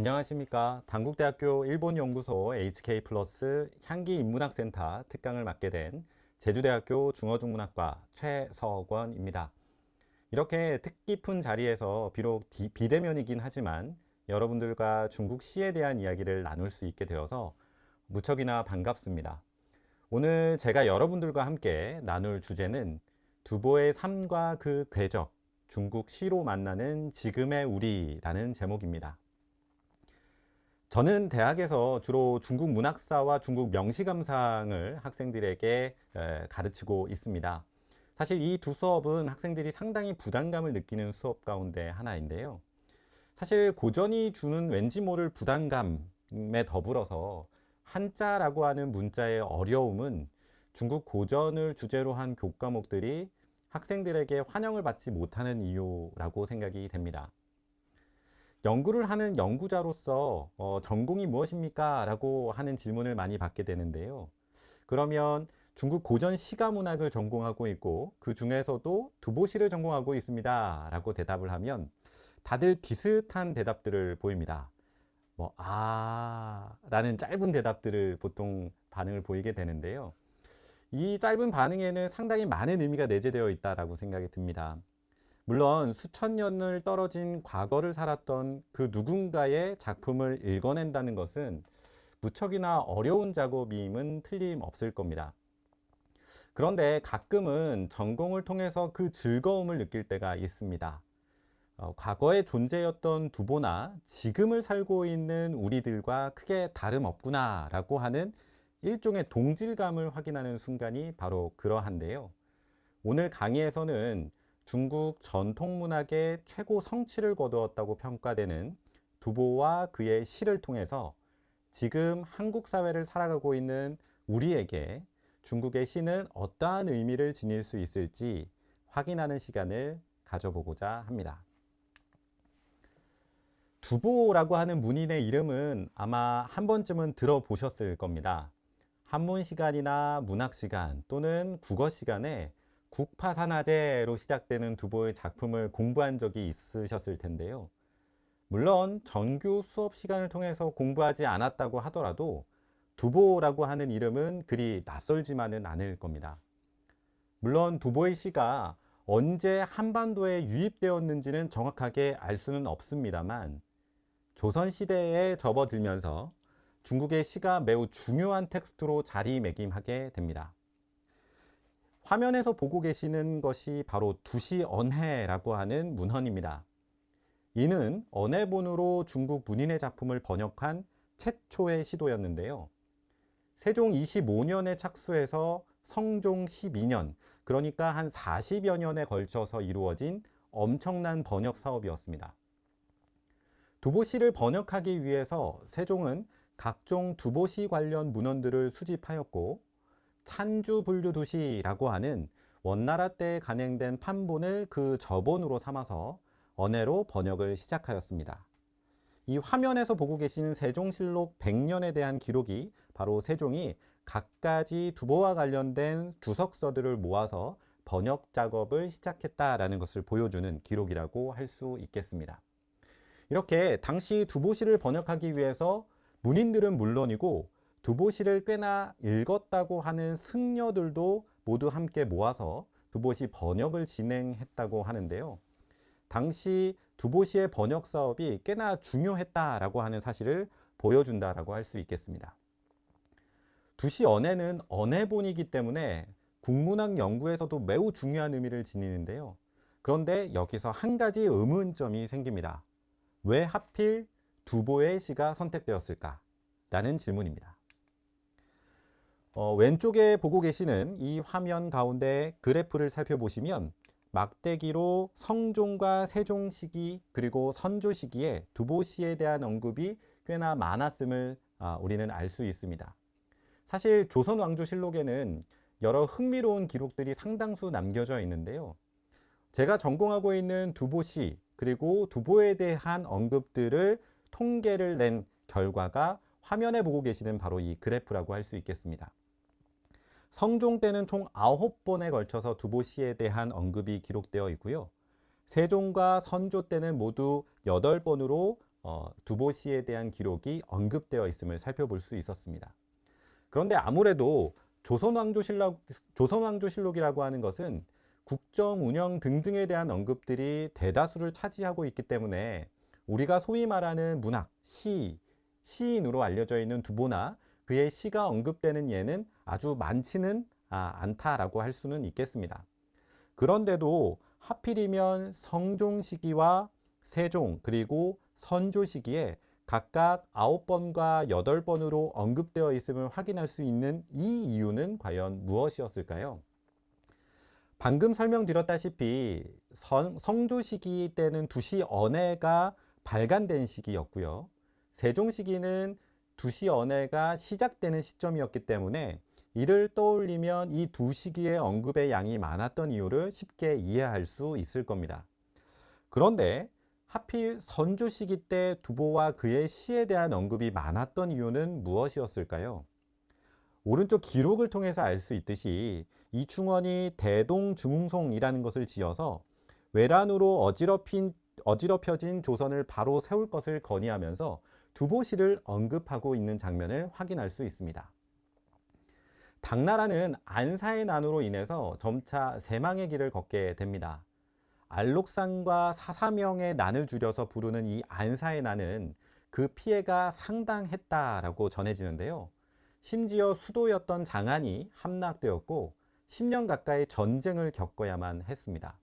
안녕하십니까. 단국대학교 일본연구소 HK+ 향기인문학센터 특강을 맡게 된 제주대학교 중어중문학과 최석원입니다. 이렇게 뜻깊은 자리에서 비록 비대면이긴 하지만 여러분들과 중국 시에 대한 이야기를 나눌 수 있게 되어서 무척이나 반갑습니다. 오늘 제가 여러분들과 함께 나눌 주제는 두보의 삶과 그 궤적, 중국 시로 만나는 지금의 우리라는 제목입니다. 저는 대학에서 주로 중국 문학사와 중국 명시감상을 학생들에게 가르치고 있습니다. 사실 이 두 수업은 학생들이 상당히 부담감을 느끼는 수업 가운데 하나인데요. 사실 고전이 주는 왠지 모를 부담감에 더불어서 한자라고 하는 문자의 어려움은 중국 고전을 주제로 한 교과목들이 학생들에게 환영을 받지 못하는 이유라고 생각이 됩니다. 연구를 하는 연구자로서 전공이 무엇입니까? 라고 하는 질문을 많이 받게 되는데요. 그러면 중국 고전 시가문학을 전공하고 있고 그 중에서도 두보시를 전공하고 있습니다. 라고 대답을 하면 다들 비슷한 대답들을 보입니다. 라는 짧은 대답들을 보통 반응을 보이게 되는데요. 이 짧은 반응에는 상당히 많은 의미가 내재되어 있다고 생각이 듭니다. 물론 수천 년을 떨어진 과거를 살았던 그 누군가의 작품을 읽어낸다는 것은 무척이나 어려운 작업임은 틀림없을 겁니다. 그런데 가끔은 전공을 통해서 그 즐거움을 느낄 때가 있습니다. 과거의 존재였던 두보나 지금을 살고 있는 우리들과 크게 다름없구나 라고 하는 일종의 동질감을 확인하는 순간이 바로 그러한데요. 오늘 강의에서는 중국 전통문학의 최고 성취를 거두었다고 평가되는 두보와 그의 시를 통해서 지금 한국 사회를 살아가고 있는 우리에게 중국의 시는 어떠한 의미를 지닐 수 있을지 확인하는 시간을 가져보고자 합니다. 두보라고 하는 문인의 이름은 아마 한 번쯤은 들어보셨을 겁니다. 한문 시간이나 문학 시간 또는 국어 시간에 국파산화제로 시작되는 두보의 작품을 공부한 적이 있으셨을 텐데요. 물론 정규 수업 시간을 통해서 공부하지 않았다고 하더라도 두보라고 하는 이름은 그리 낯설지만은 않을 겁니다. 물론 두보의 시가 언제 한반도에 유입되었는지는 정확하게 알 수는 없습니다만 조선시대에 접어들면서 중국의 시가 매우 중요한 텍스트로 자리매김하게 됩니다. 화면에서 보고 계시는 것이 바로 두시언해라고 하는 문헌입니다. 이는 언해본으로 중국 문인의 작품을 번역한 최초의 시도였는데요. 세종 25년에 착수해서 성종 12년, 그러니까 한 40여 년에 걸쳐서 이루어진 엄청난 번역 사업이었습니다. 두보시를 번역하기 위해서 세종은 각종 두보시 관련 문헌들을 수집하였고 찬주분류두시라고 하는 원나라 때 간행된 판본을 그 저본으로 삼아서 언해로 번역을 시작하였습니다. 이 화면에서 보고 계시는 세종실록 100년에 대한 기록이 바로 세종이 갖가지 두보와 관련된 주석서들을 모아서 번역 작업을 시작했다라는 것을 보여주는 기록이라고 할 수 있겠습니다. 이렇게 당시 두보시를 번역하기 위해서 문인들은 물론이고 두보시를 꽤나 읽었다고 하는 승려들도 모두 함께 모아서 두보시 번역을 진행했다고 하는데요. 당시 두보시의 번역 사업이 꽤나 중요했다라고 하는 사실을 보여준다라고 할 수 있겠습니다. 두시 언해는 언해본이기 때문에 국문학 연구에서도 매우 중요한 의미를 지니는데요. 그런데 여기서 한 가지 의문점이 생깁니다. 왜 하필 두보의 시가 선택되었을까? 라는 질문입니다. 왼쪽에 보고 계시는 이 화면 가운데 그래프를 살펴보시면 막대기로 성종과 세종 시기 그리고 선조 시기에 두보시에 대한 언급이 꽤나 많았음을 우리는 알 수 있습니다. 사실 조선왕조실록에는 여러 흥미로운 기록들이 상당수 남겨져 있는데요. 제가 전공하고 있는 두보시 그리고 두보에 대한 언급들을 통계를 낸 결과가 화면에 보고 계시는 바로 이 그래프라고 할 수 있겠습니다. 성종 때는 총 9번에 걸쳐서 두보시에 대한 언급이 기록되어 있고요. 세종과 선조 때는 모두 8번으로 두보시에 대한 기록이 언급되어 있음을 살펴볼 수 있었습니다. 그런데 아무래도 조선왕조실록이라고 하는 것은 국정 운영 등등에 대한 언급들이 대다수를 차지하고 있기 때문에 우리가 소위 말하는 문학, 시인으로 알려져 있는 두보나 그의 시가 언급되는 예는 아주 많지는 않다라고 할 수는 있겠습니다. 그런데도 하필이면 성종 시기와 세종 그리고 선조 시기에 각각 9번과 8번으로 언급되어 있음을 확인할 수 있는 이 이유는 과연 무엇이었을까요? 방금 설명드렸다시피 성조 시기 때는 두시 언해가 발간된 시기였고요. 세종 시기는 두시 언해가 시작되는 시점이었기 때문에 이를 떠올리면 이 두 시기의 언급의 양이 많았던 이유를 쉽게 이해할 수 있을 겁니다. 그런데 하필 선조 시기 때 두보와 그의 시에 대한 언급이 많았던 이유는 무엇이었을까요? 오른쪽 기록을 통해서 알 수 있듯이 이충원이 대동중송이라는 것을 지어서 외란으로 어지럽혀진 조선을 바로 세울 것을 건의하면서 두보시를 언급하고 있는 장면을 확인할 수 있습니다. 당나라는 안사의 난으로 인해서 점차 쇠망의 길을 걷게 됩니다. 알록산과 사사명의 난을 줄여서 부르는 이 안사의 난은 그 피해가 상당했다라고 전해지는데요. 심지어 수도였던 장안이 함락되었고 10년 가까이 전쟁을 겪어야만 했습니다.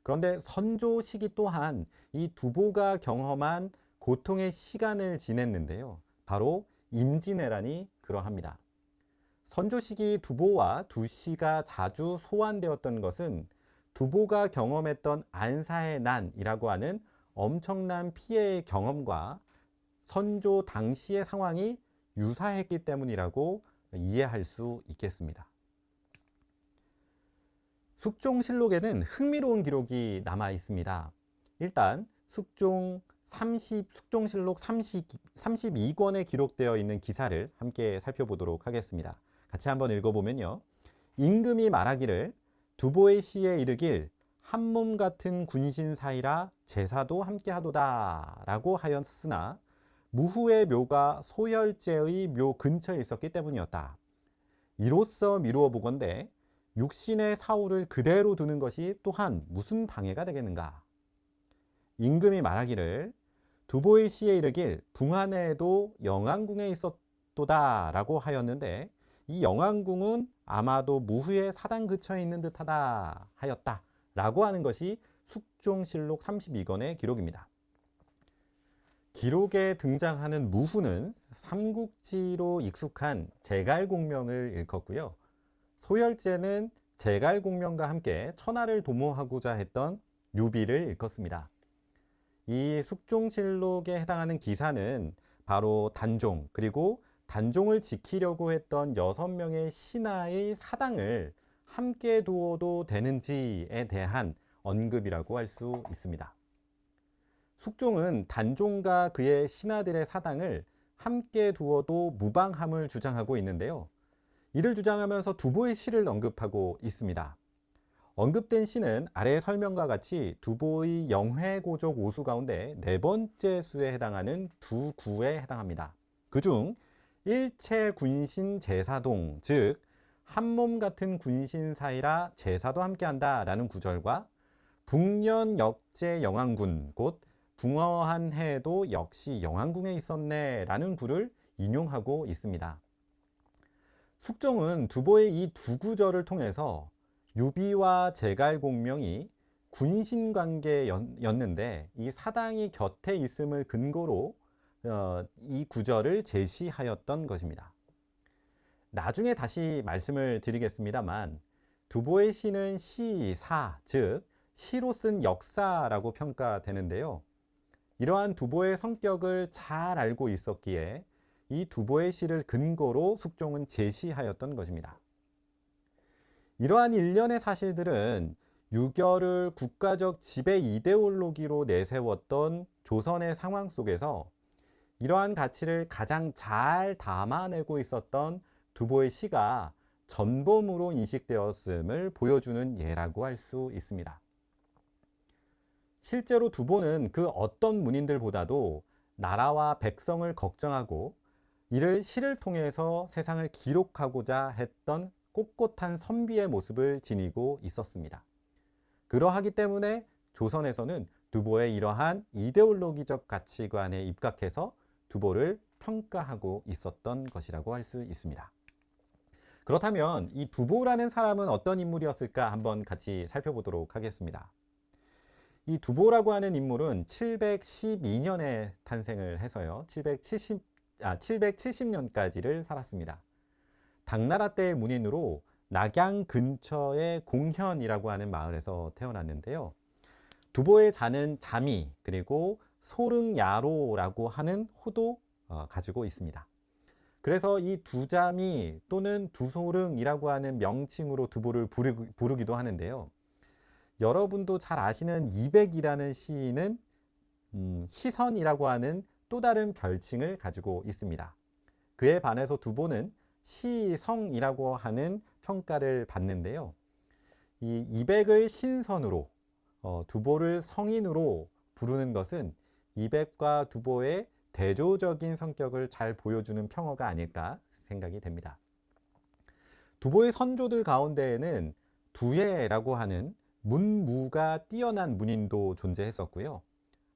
그런데 선조 시기 또한 이 두보가 경험한 고통의 시간을 지냈는데요. 바로 임진왜란이 그러합니다. 선조 시기 두보와 두시가 자주 소환되었던 것은 두보가 경험했던 안사의 난이라고 하는 엄청난 피해의 경험과 선조 당시의 상황이 유사했기 때문이라고 이해할 수 있겠습니다. 숙종실록에는 흥미로운 기록이 남아 있습니다. 일단 숙종실록 32권에 기록되어 있는 기사를 함께 살펴보도록 하겠습니다. 같이 한번 읽어보면요. 임금이 말하기를 두보의 시에 이르길 한몸 같은 군신 사이라 제사도 함께하도다 라고 하였으나 무후의 묘가 소혈제의 묘 근처에 있었기 때문이었다. 이로써 미루어 보건대 육신의 사후를 그대로 두는 것이 또한 무슨 방해가 되겠는가. 임금이 말하기를 두보의 시에 이르길 붕하내에도 영안궁에 있었도다 라고 하였는데 이 영안궁은 아마도 무후의 사당 근처에 있는 듯하다 하였다 라고 하는 것이 숙종실록 32권의 기록입니다. 기록에 등장하는 무후는 삼국지로 익숙한 제갈공명을 일컫고요. 소열제는 제갈공명과 함께 천하를 도모하고자 했던 유비를 일컫습니다. 이 숙종실록에 해당하는 기사는 바로 단종 그리고 단종을 지키려고 했던 6명의 신하의 사당을 함께 두어도 되는지에 대한 언급이라고 할 수 있습니다. 숙종은 단종과 그의 신하들의 사당을 함께 두어도 무방함을 주장하고 있는데요. 이를 주장하면서 두보의 시를 언급하고 있습니다. 언급된 시는 아래 설명과 같이 두보의 영회고족 5수 가운데 4번째 수에 해당하는 두 구에 해당합니다. 그중 일체 군신 제사동, 즉 한몸 같은 군신 사이라 제사도 함께한다 라는 구절과 북년 역제 영왕군, 곧 붕어한 해에도 역시 영왕궁에 있었네 라는 구를 인용하고 있습니다. 숙종은 두보의 이 두 구절을 통해서 유비와 제갈공명이 군신관계였는데 이 사당이 곁에 있음을 근거로 이 구절을 제시하였던 것입니다. 나중에 다시 말씀을 드리겠습니다만 두보의 시는 시사, 즉 시로 쓴 역사라고 평가되는데요. 이러한 두보의 성격을 잘 알고 있었기에 이 두보의 시를 근거로 숙종은 제시하였던 것입니다. 이러한 일련의 사실들은 유교를 국가적 지배 이데올로기로 내세웠던 조선의 상황 속에서 이러한 가치를 가장 잘 담아내고 있었던 두보의 시가 전범으로 인식되었음을 보여주는 예라고 할 수 있습니다. 실제로 두보는 그 어떤 문인들보다도 나라와 백성을 걱정하고 이를 시를 통해서 세상을 기록하고자 했던 꼿꼿한 선비의 모습을 지니고 있었습니다. 그러하기 때문에 조선에서는 두보의 이러한 이데올로기적 가치관에 입각해서 두보를 평가하고 있었던 것이라고 할 수 있습니다. 그렇다면 이 두보라는 사람은 어떤 인물이었을까 한번 같이 살펴보도록 하겠습니다. 이 두보라고 하는 인물은 712년에 탄생을 해서요. 770년까지를 살았습니다. 당나라 때의 문인으로 낙양 근처의 공현이라고 하는 마을에서 태어났는데요. 두보의 자는 자미 그리고 소릉야로라고 하는 호도 가지고 있습니다. 그래서 이 두자미 또는 두소릉이라고 하는 명칭으로 두보를 부르기도 하는데요. 여러분도 잘 아시는 이백이라는 시인은 시선이라고 하는 또 다른 별칭을 가지고 있습니다. 그에 반해서 두보는 시성이라고 하는 평가를 받는데요. 이 이백을 신선으로 두보를 성인으로 부르는 것은 이백과 두보의 대조적인 성격을 잘 보여주는 평어가 아닐까 생각이 됩니다. 두보의 선조들 가운데에는 두예라고 하는 문무가 뛰어난 문인도 존재했었고요.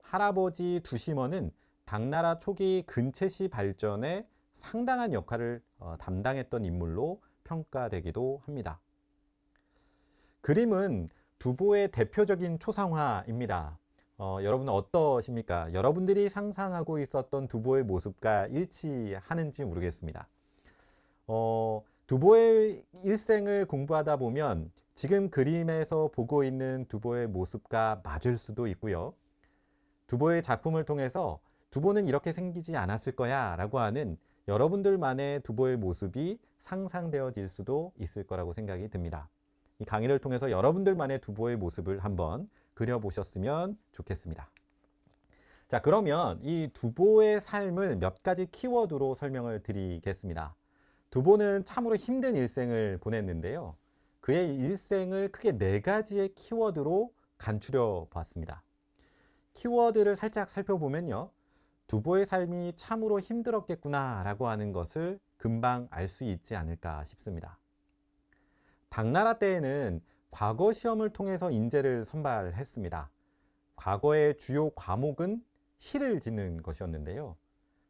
할아버지 두심원은 당나라 초기 근체시 발전에 상당한 역할을 담당했던 인물로 평가되기도 합니다. 그림은 두보의 대표적인 초상화입니다. 여러분은 어떠십니까? 여러분들이 상상하고 있었던 두보의 모습과 일치하는지 모르겠습니다. 두보의 일생을 공부하다 보면 지금 그림에서 보고 있는 두보의 모습과 맞을 수도 있고요. 두보의 작품을 통해서 두보는 이렇게 생기지 않았을 거야 라고 하는 여러분들만의 두보의 모습이 상상되어질 수도 있을 거라고 생각이 듭니다. 이 강의를 통해서 여러분들만의 두보의 모습을 한번 그려보셨으면 좋겠습니다. 자, 그러면 이 두보의 삶을 몇 가지 키워드로 설명을 드리겠습니다. 두보는 참으로 힘든 일생을 보냈는데요. 그의 일생을 크게 4가지의 키워드로 간추려 봤습니다. 키워드를 살짝 살펴보면요. 두보의 삶이 참으로 힘들었겠구나 라고 하는 것을 금방 알 수 있지 않을까 싶습니다. 당나라 때에는 과거 시험을 통해서 인재를 선발했습니다. 과거의 주요 과목은 시를 짓는 것이었는데요.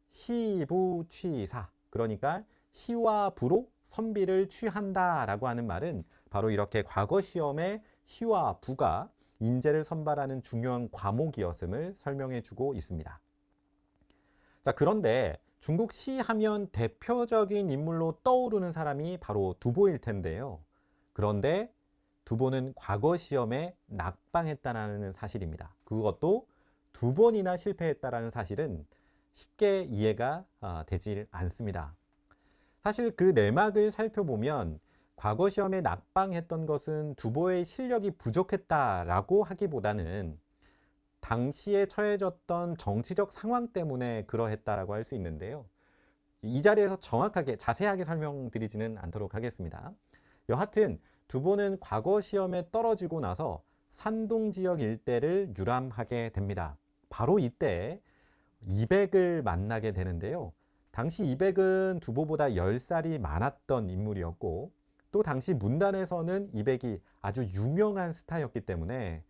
시부취사, 그러니까 시와 부로 선비를 취한다 라고 하는 말은 바로 이렇게 과거 시험에 시와 부가 인재를 선발하는 중요한 과목이었음을 설명해 주고 있습니다. 자, 그런데 중국 시 하면 대표적인 인물로 떠오르는 사람이 바로 두보일 텐데요. 그런데 두보는 과거 시험에 낙방했다는 사실입니다. 그것도 2번이나 실패했다는 사실은 쉽게 이해가 되질 않습니다. 사실 그 내막을 살펴보면 과거 시험에 낙방했던 것은 두보의 실력이 부족했다라고 하기보다는 당시에 처해졌던 정치적 상황 때문에 그러했다라고 할 수 있는데요. 이 자리에서 정확하게 자세하게 설명드리지는 않도록 하겠습니다. 여하튼 두보는 과거 시험에 떨어지고 나서 산동 지역 일대를 유람하게 됩니다. 바로 이때 이백을 만나게 되는데요. 당시 이백은 두보보다 10살이 많았던 인물이었고 또 당시 문단에서는 이백이 아주 유명한 스타였기 때문에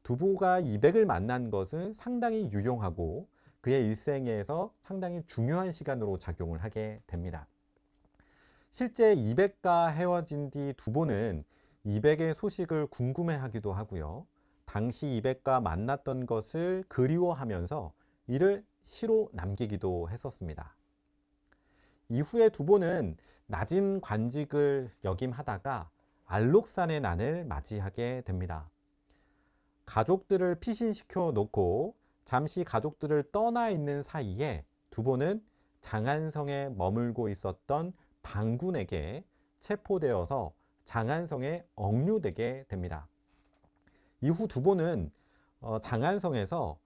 두보가 이백을 만난 것은 상당히 유용하고 그의 일생에서 상당히 중요한 시간으로 작용을 하게 됩니다. 실제 이백과 헤어진 뒤 두보는 이백의 소식을 궁금해하기도 하고요. 당시 이백과 만났던 것을 그리워하면서 이를 시로 남기기도 했었습니다. 이후에 두보는 낮은 관직을 역임하다가 알록산의 난을 맞이하게 됩니다. 가족들을 피신시켜 놓고 잠시 가족들을 떠나 있는 사이에 두보는 장안성에 머물고 있었던 반군에게 체포되어서 장안성에 억류되게 됩니다. 이후 두보는 장안성에서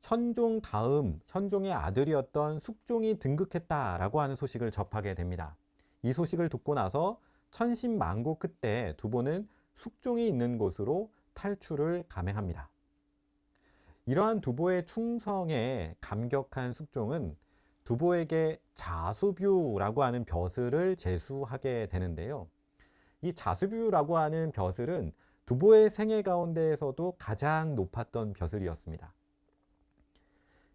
현종 다음 현종의 아들이었던 숙종이 등극했다라고 하는 소식을 접하게 됩니다. 이 소식을 듣고 나서 천신만고 끝에 두보는 숙종이 있는 곳으로 탈출을 감행합니다. 이러한 두보의 충성에 감격한 숙종은 두보에게 자수뷰라고 하는 벼슬을 제수하게 되는데요. 이 자수뷰라고 하는 벼슬은 두보의 생애 가운데에서도 가장 높았던 벼슬이었습니다.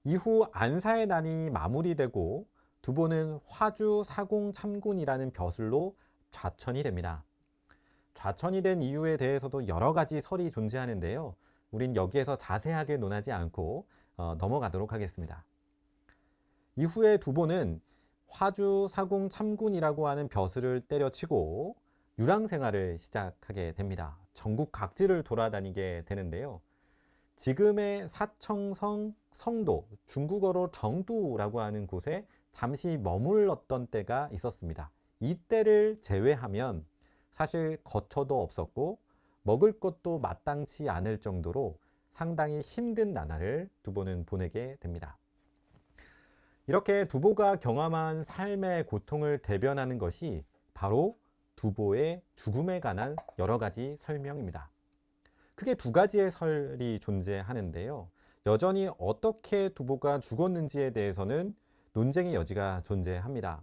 이후 안사의 난이 마무리되고 두보는 화주 사공 참군이라는 벼슬로 좌천이 됩니다. 좌천이 된 이유에 대해서도 여러 가지 설이 존재하는데요. 우린 여기에서 자세하게 논하지 않고 넘어가도록 하겠습니다. 이후에 두보는 화주 사공 참군이라고 하는 벼슬을 때려치고 유랑 생활을 시작하게 됩니다. 전국 각지를 돌아다니게 되는데요. 지금의 사청성 성도, 중국어로 정두라고 하는 곳에 잠시 머물렀던 때가 있었습니다. 이때를 제외하면 사실 거처도 없었고 먹을 것도 마땅치 않을 정도로 상당히 힘든 나날을 두보는 보내게 됩니다. 이렇게 두보가 경험한 삶의 고통을 대변하는 것이 바로 두보의 죽음에 관한 여러 가지 설명입니다. 크게 두 가지의 설이 존재하는데요. 여전히 어떻게 두보가 죽었는지에 대해서는 논쟁의 여지가 존재합니다.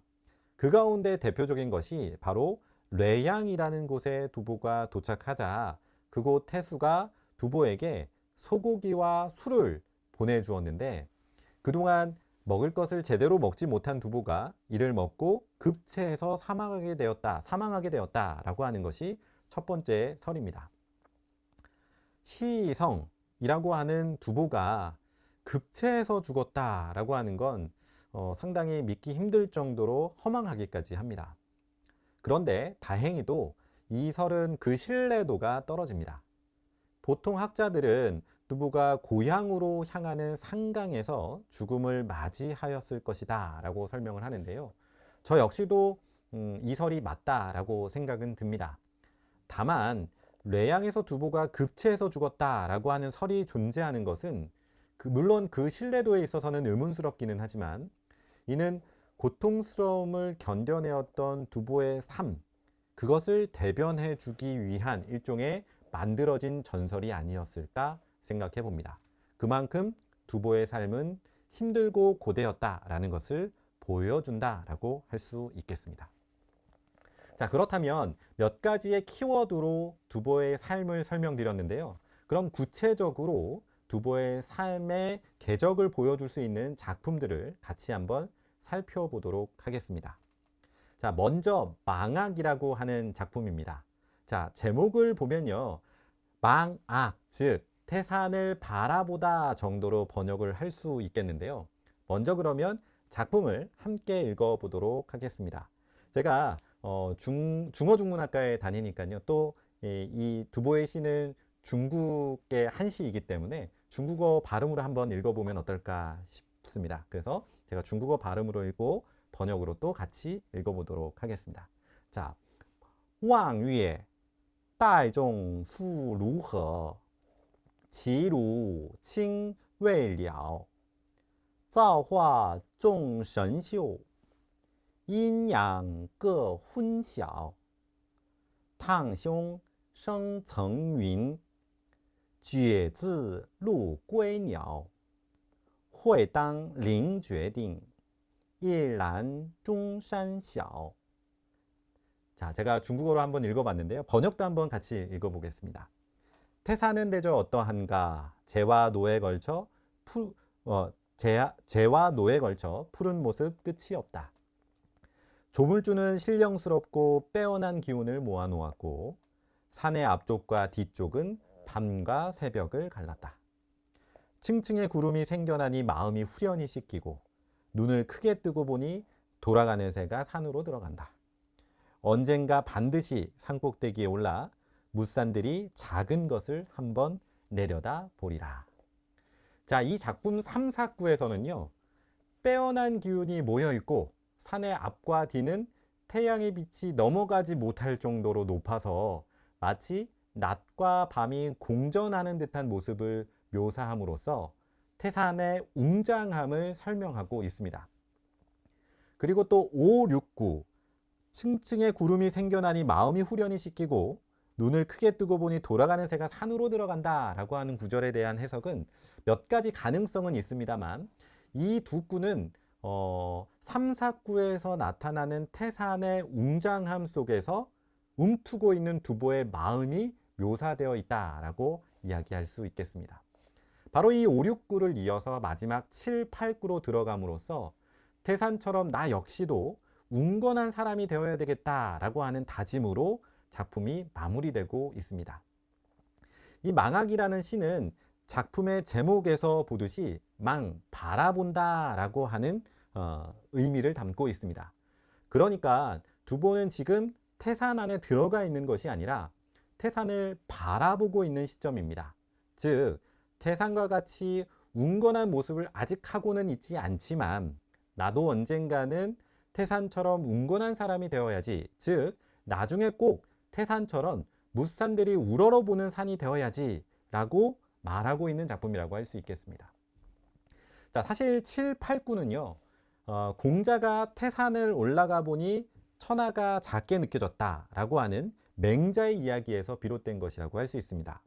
그 가운데 대표적인 것이 바로 뢰양이라는 곳에 두보가 도착하자 그곳 태수가 두보에게 소고기와 술을 보내주었는데 그동안 먹을 것을 제대로 먹지 못한 두보가 이를 먹고 급체해서 사망하게 되었다라고 하는 것이 첫 번째 설입니다. 시성이라고 하는 두보가 급체해서 죽었다라고 하는 건 상당히 믿기 힘들 정도로 허망하기까지 합니다. 그런데 다행히도 이 설은 그 신뢰도가 떨어집니다. 보통 학자들은 두보가 고향으로 향하는 상강에서 죽음을 맞이하였을 것이다 라고 설명을 하는데요. 저 역시도 이 설이 맞다라고 생각은 듭니다. 다만 뢰양에서 두보가 급체해서 죽었다라고 하는 설이 존재하는 것은 물론 그 신뢰도에 있어서는 의문스럽기는 하지만 이는 고통스러움을 견뎌내었던 두보의 삶, 그것을 대변해 주기 위한 일종의 만들어진 전설이 아니었을까 생각해 봅니다. 그만큼 두보의 삶은 힘들고 고되었다라는 것을 보여준다라고 할 수 있겠습니다. 자, 그렇다면 몇 가지의 키워드로 두보의 삶을 설명드렸는데요. 그럼 구체적으로 두보의 삶의 궤적을 보여줄 수 있는 작품들을 같이 한번 살펴보도록 하겠습니다. 자, 먼저 망악이라고 하는 작품입니다. 자, 제목을 보면요. 망악, 즉 태산을 바라보다 정도로 번역을 할 수 있겠는데요. 먼저 그러면 작품을 함께 읽어보도록 하겠습니다. 제가 중어중문학과에 다니니까요. 또 이 두보의 시는 중국의 한시이기 때문에 중국어 발음으로 한번 읽어보면 어떨까 싶습니다. 그래서 제가 중국어 발음으로 읽고 번역으로 또 같이 읽어보도록 하겠습니다. 자, 望月大众妇如何其如亲未了造化众神秀阴阳各昏晓烫胸生层云决自路归鸟会当凌决定一览中山小. 자, 제가 중국어로 한번 읽어봤는데요. 번역도 한번 같이 읽어보겠습니다. 태사는 대저 어떠한가 재와 노에 걸쳐 재와 노에 걸쳐 푸른 모습 끝이 없다. 조물주는 신령스럽고 빼어난 기운을 모아놓았고 산의 앞쪽과 뒤쪽은 밤과 새벽을 갈랐다. 층층의 구름이 생겨나니 마음이 후련히 씻기고 눈을 크게 뜨고 보니 돌아가는 새가 산으로 들어간다. 언젠가 반드시 산꼭대기에 올라 무산들이 작은 것을 한번 내려다 보리라. 자, 이 작품 3, 4구에서는요. 빼어난 기운이 모여있고 산의 앞과 뒤는 태양의 빛이 넘어가지 못할 정도로 높아서 마치 낮과 밤이 공전하는 듯한 모습을 묘사함으로써 태산의 웅장함을 설명하고 있습니다. 그리고 또 5, 6, 9 층층의 구름이 생겨나니 마음이 후련히 씻기고 눈을 크게 뜨고 보니 돌아가는 새가 산으로 들어간다 라고 하는 구절에 대한 해석은 몇 가지 가능성은 있습니다만 이 두 구는 3, 4구에서 나타나는 태산의 웅장함 속에서 움트고 있는 두보의 마음이 묘사되어 있다라고 이야기할 수 있겠습니다. 바로 이 5, 6구를 이어서 마지막 7, 8구로 들어감으로써 태산처럼 나 역시도 웅건한 사람이 되어야 되겠다라고 하는 다짐으로 작품이 마무리되고 있습니다. 이 망악이라는 시는 작품의 제목에서 보듯이 바라본다 라고 하는 의미를 담고 있습니다. 그러니까 두보는 지금 태산 안에 들어가 있는 것이 아니라 태산을 바라보고 있는 시점입니다. 즉 태산과 같이 웅건한 모습을 아직 하고는 있지 않지만 나도 언젠가는 태산처럼 웅건한 사람이 되어야지, 즉 나중에 꼭 태산처럼 뭇산들이 우러러보는 산이 되어야지 라고 말하고 있는 작품이라고 할 수 있겠습니다. 자, 사실 7, 8, 9는요 공자가 태산을 올라가 보니 천하가 작게 느껴졌다라고 하는 맹자의 이야기에서 비롯된 것이라고 할 수 있습니다.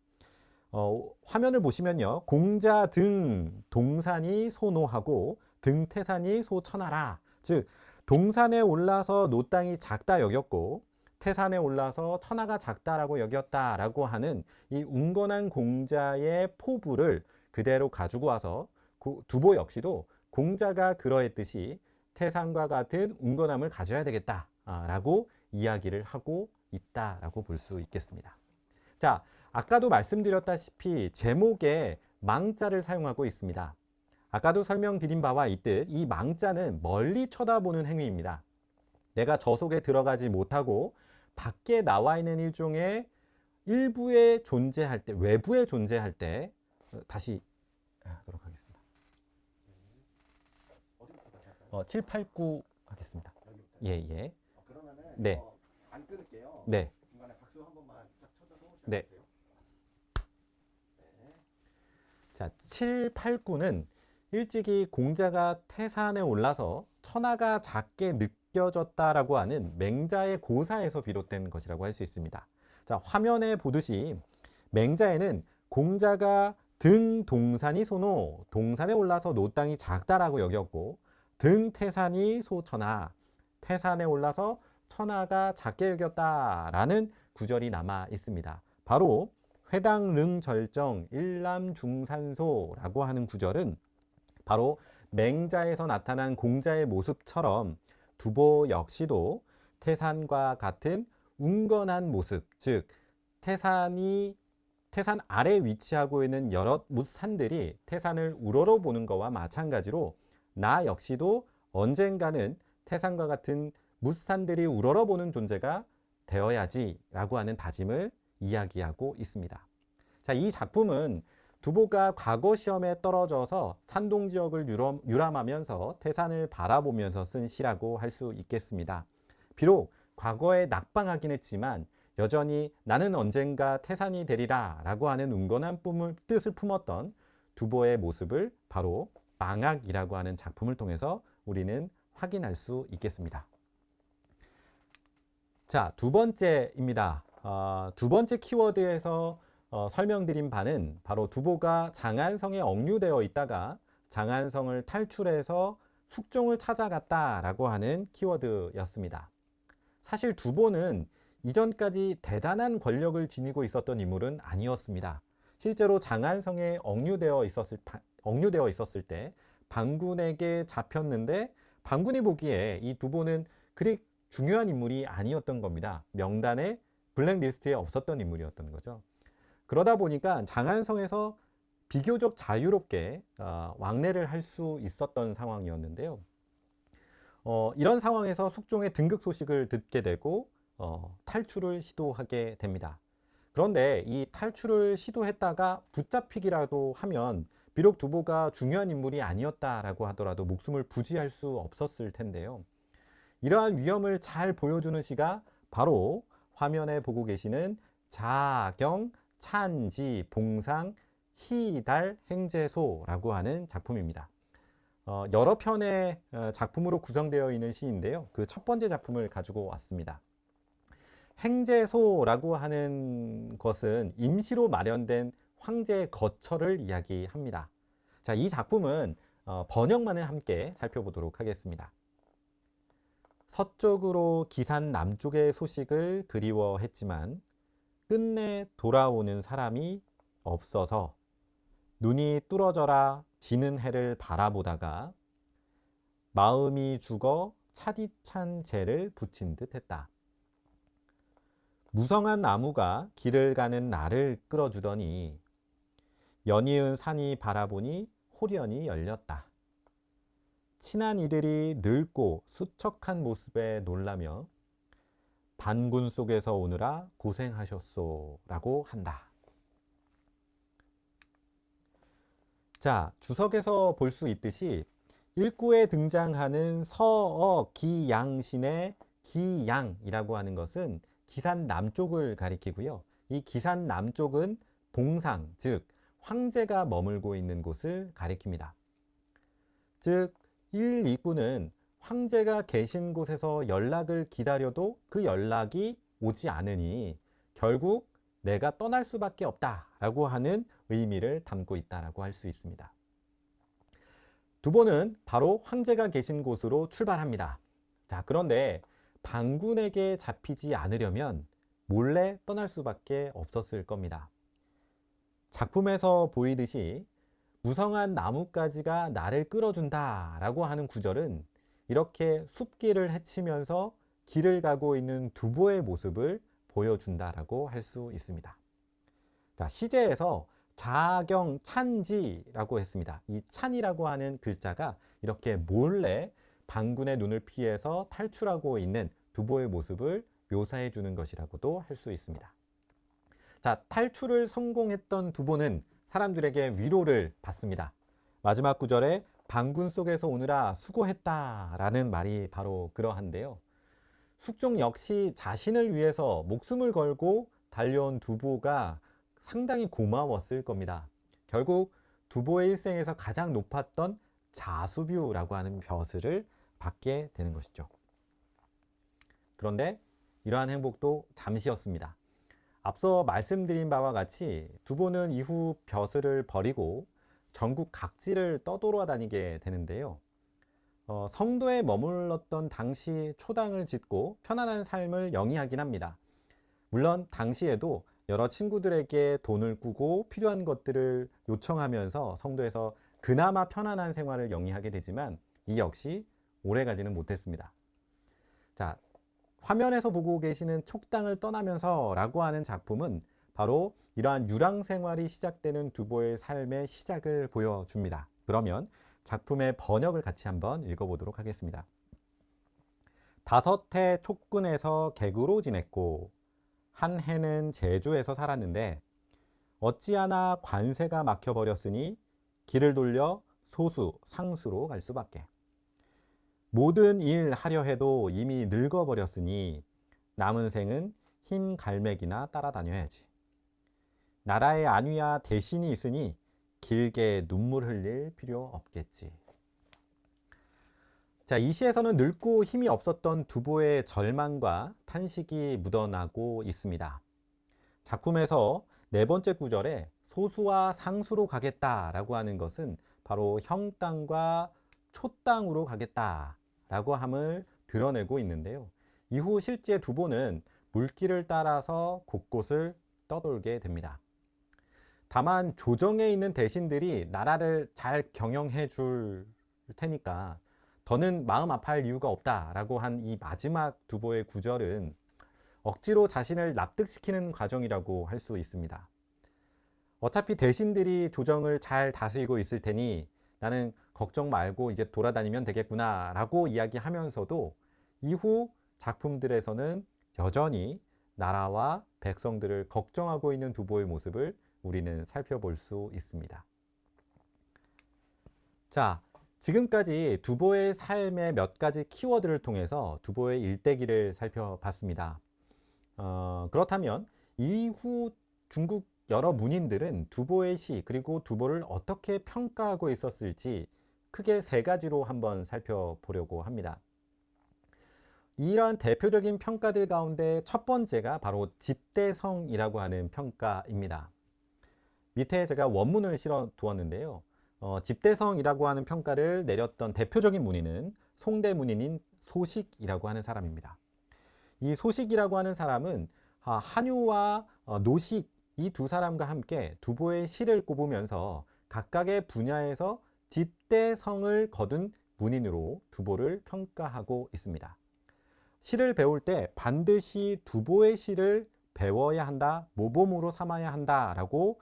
화면을 보시면요, 공자 등 동산이 소노하고 등 태산이 소천하라. 즉 동산에 올라서 노땅이 작다 여겼고 태산에 올라서 천하가 작다라고 여겼다라고 하는 이 웅건한 공자의 포부를 그대로 가지고 와서 두보 역시도 공자가 그러했듯이 태산과 같은 웅건함을 가져야 되겠다라고 이야기를 하고 있다라고 볼 수 있겠습니다. 자, 아까도 말씀드렸다시피 제목에 망자를 사용하고 있습니다. 아까도 설명드린 바와 있듯 이 망자는 멀리 쳐다보는 행위입니다. 내가 저 속에 들어가지 못하고 밖에 나와 있는 일종의 일부에 존재할 때, 외부에 존재할 때 다시 하도록 하겠습니다. 7, 8, 9 하겠습니다. 예. 그러면은 네. 안 끊을게요. 네. 중간에 박수 한 번만 쫙 쳐줘서 네. 시작해주세요. 자, 7, 8, 9는 일찍이 공자가 태산에 올라서 천하가 작게 느껴졌다라고 하는 맹자의 고사에서 비롯된 것이라고 할 수 있습니다. 자, 화면에 보듯이 맹자에는 공자가 등 동산이 소노, 동산에 올라서 노땅이 작다라고 여겼고 등 태산이 소천하, 태산에 올라서 천하가 작게 여겼다라는 구절이 남아 있습니다. 바로 회당릉 절정 일남중산소라고 하는 구절은 바로 맹자에서 나타난 공자의 모습처럼 두보 역시도 태산과 같은 웅건한 모습, 즉 태산 아래 위치하고 있는 여러 뭇산들이 태산을 우러러보는 것과 마찬가지로 나 역시도 언젠가는 태산과 같은 뭇산들이 우러러보는 존재가 되어야지 라고 하는 다짐을 이야기하고 있습니다. 자, 이 작품은 두보가 과거 시험에 떨어져서 산동 지역을 유람하면서 태산을 바라보면서 쓴 시라고 할 수 있겠습니다. 비록 과거에 낙방하긴 했지만 여전히 나는 언젠가 태산이 되리라 라고 하는 웅건한 뜻을 품었던 두보의 모습을 바로 망악이라고 하는 작품을 통해서 우리는 확인할 수 있겠습니다. 자, 두 번째입니다. 두 번째 키워드에서 설명드린 바는 바로 두보가 장안성에 억류되어 있다가 장안성을 탈출해서 숙종을 찾아갔다라고 하는 키워드였습니다. 사실 두보는 이전까지 대단한 권력을 지니고 있었던 인물은 아니었습니다. 실제로 장안성에 억류되어 있었을 때 반군에게 잡혔는데 반군이 보기에 이 두보는 그리 중요한 인물이 아니었던 겁니다. 명단에 블랙리스트에 없었던 인물이었던 거죠. 그러다 보니까 장안성에서 비교적 자유롭게 왕래를 할 수 있었던 상황이었는데요. 이런 상황에서 숙종의 등극 소식을 듣게 되고 탈출을 시도하게 됩니다. 그런데 이 탈출을 시도했다가 붙잡히기라도 하면 비록 두보가 중요한 인물이 아니었다라고 하더라도 목숨을 부지할 수 없었을 텐데요. 이러한 위험을 잘 보여주는 시가 바로 화면에 보고 계시는 자경, 찬지, 봉상, 희달, 행제소라고 하는 작품입니다. 여러 편의 작품으로 구성되어 있는 시인데요. 그 첫 번째 작품을 가지고 왔습니다. 행제소라고 하는 것은 임시로 마련된 황제의 거처를 이야기합니다. 자, 이 작품은 번역만을 함께 살펴보도록 하겠습니다. 서쪽으로 기산 남쪽의 소식을 그리워했지만 끝내 돌아오는 사람이 없어서 눈이 뚫어져라 지는 해를 바라보다가 마음이 죽어 차디찬 재를 붙인 듯 했다. 무성한 나무가 길을 가는 나를 끌어주더니 연이은 산이 바라보니 호련히 열렸다. 친한 이들이 늙고 수척한 모습에 놀라며 반군 속에서 오느라 고생하셨소 라고 한다. 자, 주석에서 볼 수 있듯이 일구에 등장하는 서어기양신의 기양이라고 하는 것은 기산 남쪽을 가리키고요. 이 기산 남쪽은 봉상, 즉 황제가 머물고 있는 곳을 가리킵니다. 즉 1, 2구는 황제가 계신 곳에서 연락을 기다려도 그 연락이 오지 않으니 결국 내가 떠날 수밖에 없다라고 하는 의미를 담고 있다라고 할 수 있습니다. 두보는 바로 황제가 계신 곳으로 출발합니다. 자, 그런데 반군에게 잡히지 않으려면 몰래 떠날 수밖에 없었을 겁니다. 작품에서 보이듯이 무성한 나뭇가지가 나를 끌어준다 라고 하는 구절은 이렇게 숲길을 헤치면서 길을 가고 있는 두보의 모습을 보여준다라고 할 수 있습니다. 자, 시제에서 자경 찬지라고 했습니다. 이 찬이라고 하는 글자가 이렇게 몰래 반군의 눈을 피해서 탈출하고 있는 두보의 모습을 묘사해 주는 것이라고도 할 수 있습니다. 자, 탈출을 성공했던 두보는 사람들에게 위로를 받습니다. 마지막 구절에 반군 속에서 오느라 수고했다라는 말이 바로 그러한데요. 숙종 역시 자신을 위해서 목숨을 걸고 달려온 두보가 상당히 고마웠을 겁니다. 결국 두보의 일생에서 가장 높았던 자수뷰라고 하는 벼슬을 받게 되는 것이죠. 그런데 이러한 행복도 잠시였습니다. 앞서 말씀드린 바와 같이 두보는 이후 벼슬을 버리고 전국 각지를 떠돌아다니게 되는데요. 성도에 머물렀던 당시 초당을 짓고 편안한 삶을 영위하긴 합니다. 물론 당시에도 여러 친구들에게 돈을 꾸고 필요한 것들을 요청하면서 성도에서 그나마 편안한 생활을 영위하게 되지만 이 역시 오래가지는 못했습니다. 자, 화면에서 보고 계시는 촉당을 떠나면서 라고 하는 작품은 바로 이러한 유랑 생활이 시작되는 두보의 삶의 시작을 보여줍니다. 그러면 작품의 번역을 같이 한번 읽어보도록 하겠습니다. 5해 촉군에서 객으로 지냈고 한 해는 제주에서 살았는데 어찌하나 관세가 막혀버렸으니 길을 돌려 소수, 상수로 갈 수밖에. 모든 일 하려 해도 이미 늙어버렸으니 남은 생은 흰 갈매기나 따라다녀야지. 나라의 안위와 대신이 있으니 길게 눈물 흘릴 필요 없겠지. 자, 이 시에서는 늙고 힘이 없었던 두보의 절망과 탄식이 묻어나고 있습니다. 작품에서 4번째 구절에 소수와 상수로 가겠다라고 하는 것은 바로 형 땅과 초 땅으로 가겠다라고 함을 드러내고 있는데요. 이후 실제 두보는 물길을 따라서 곳곳을 떠돌게 됩니다. 다만 조정에 있는 대신들이 나라를 잘 경영해 줄 테니까 더는 마음 아파할 이유가 없다라고 한 이 마지막 두보의 구절은 억지로 자신을 납득시키는 과정이라고 할 수 있습니다. 어차피 대신들이 조정을 잘 다스리고 있을 테니 나는 걱정 말고 이제 돌아다니면 되겠구나 라고 이야기하면서도 이후 작품들에서는 여전히 나라와 백성들을 걱정하고 있는 두보의 모습을 우리는 살펴볼 수 있습니다. 자, 지금까지 두보의 삶의 몇 가지 키워드를 통해서 두보의 일대기를 살펴봤습니다. 그렇다면 이후 중국 여러 문인들은 두보의 시 그리고 두보를 어떻게 평가하고 있었을지 크게 3가지로 한번 살펴보려고 합니다. 이러한 대표적인 평가들 가운데 첫 번째가 바로 집대성이라고 하는 평가입니다. 밑에 제가 원문을 실어 두었는데요. 집대성이라고 하는 평가를 내렸던 대표적인 문인은 송대 문인인 소식이라고 하는 사람입니다. 이 소식이라고 하는 사람은 한유와 노식 이 두 사람과 함께 두보의 시를 꼽으면서 각각의 분야에서 집대성을 거둔 문인으로 두보를 평가하고 있습니다. 시를 배울 때 반드시 두보의 시를 배워야 한다, 모범으로 삼아야 한다라고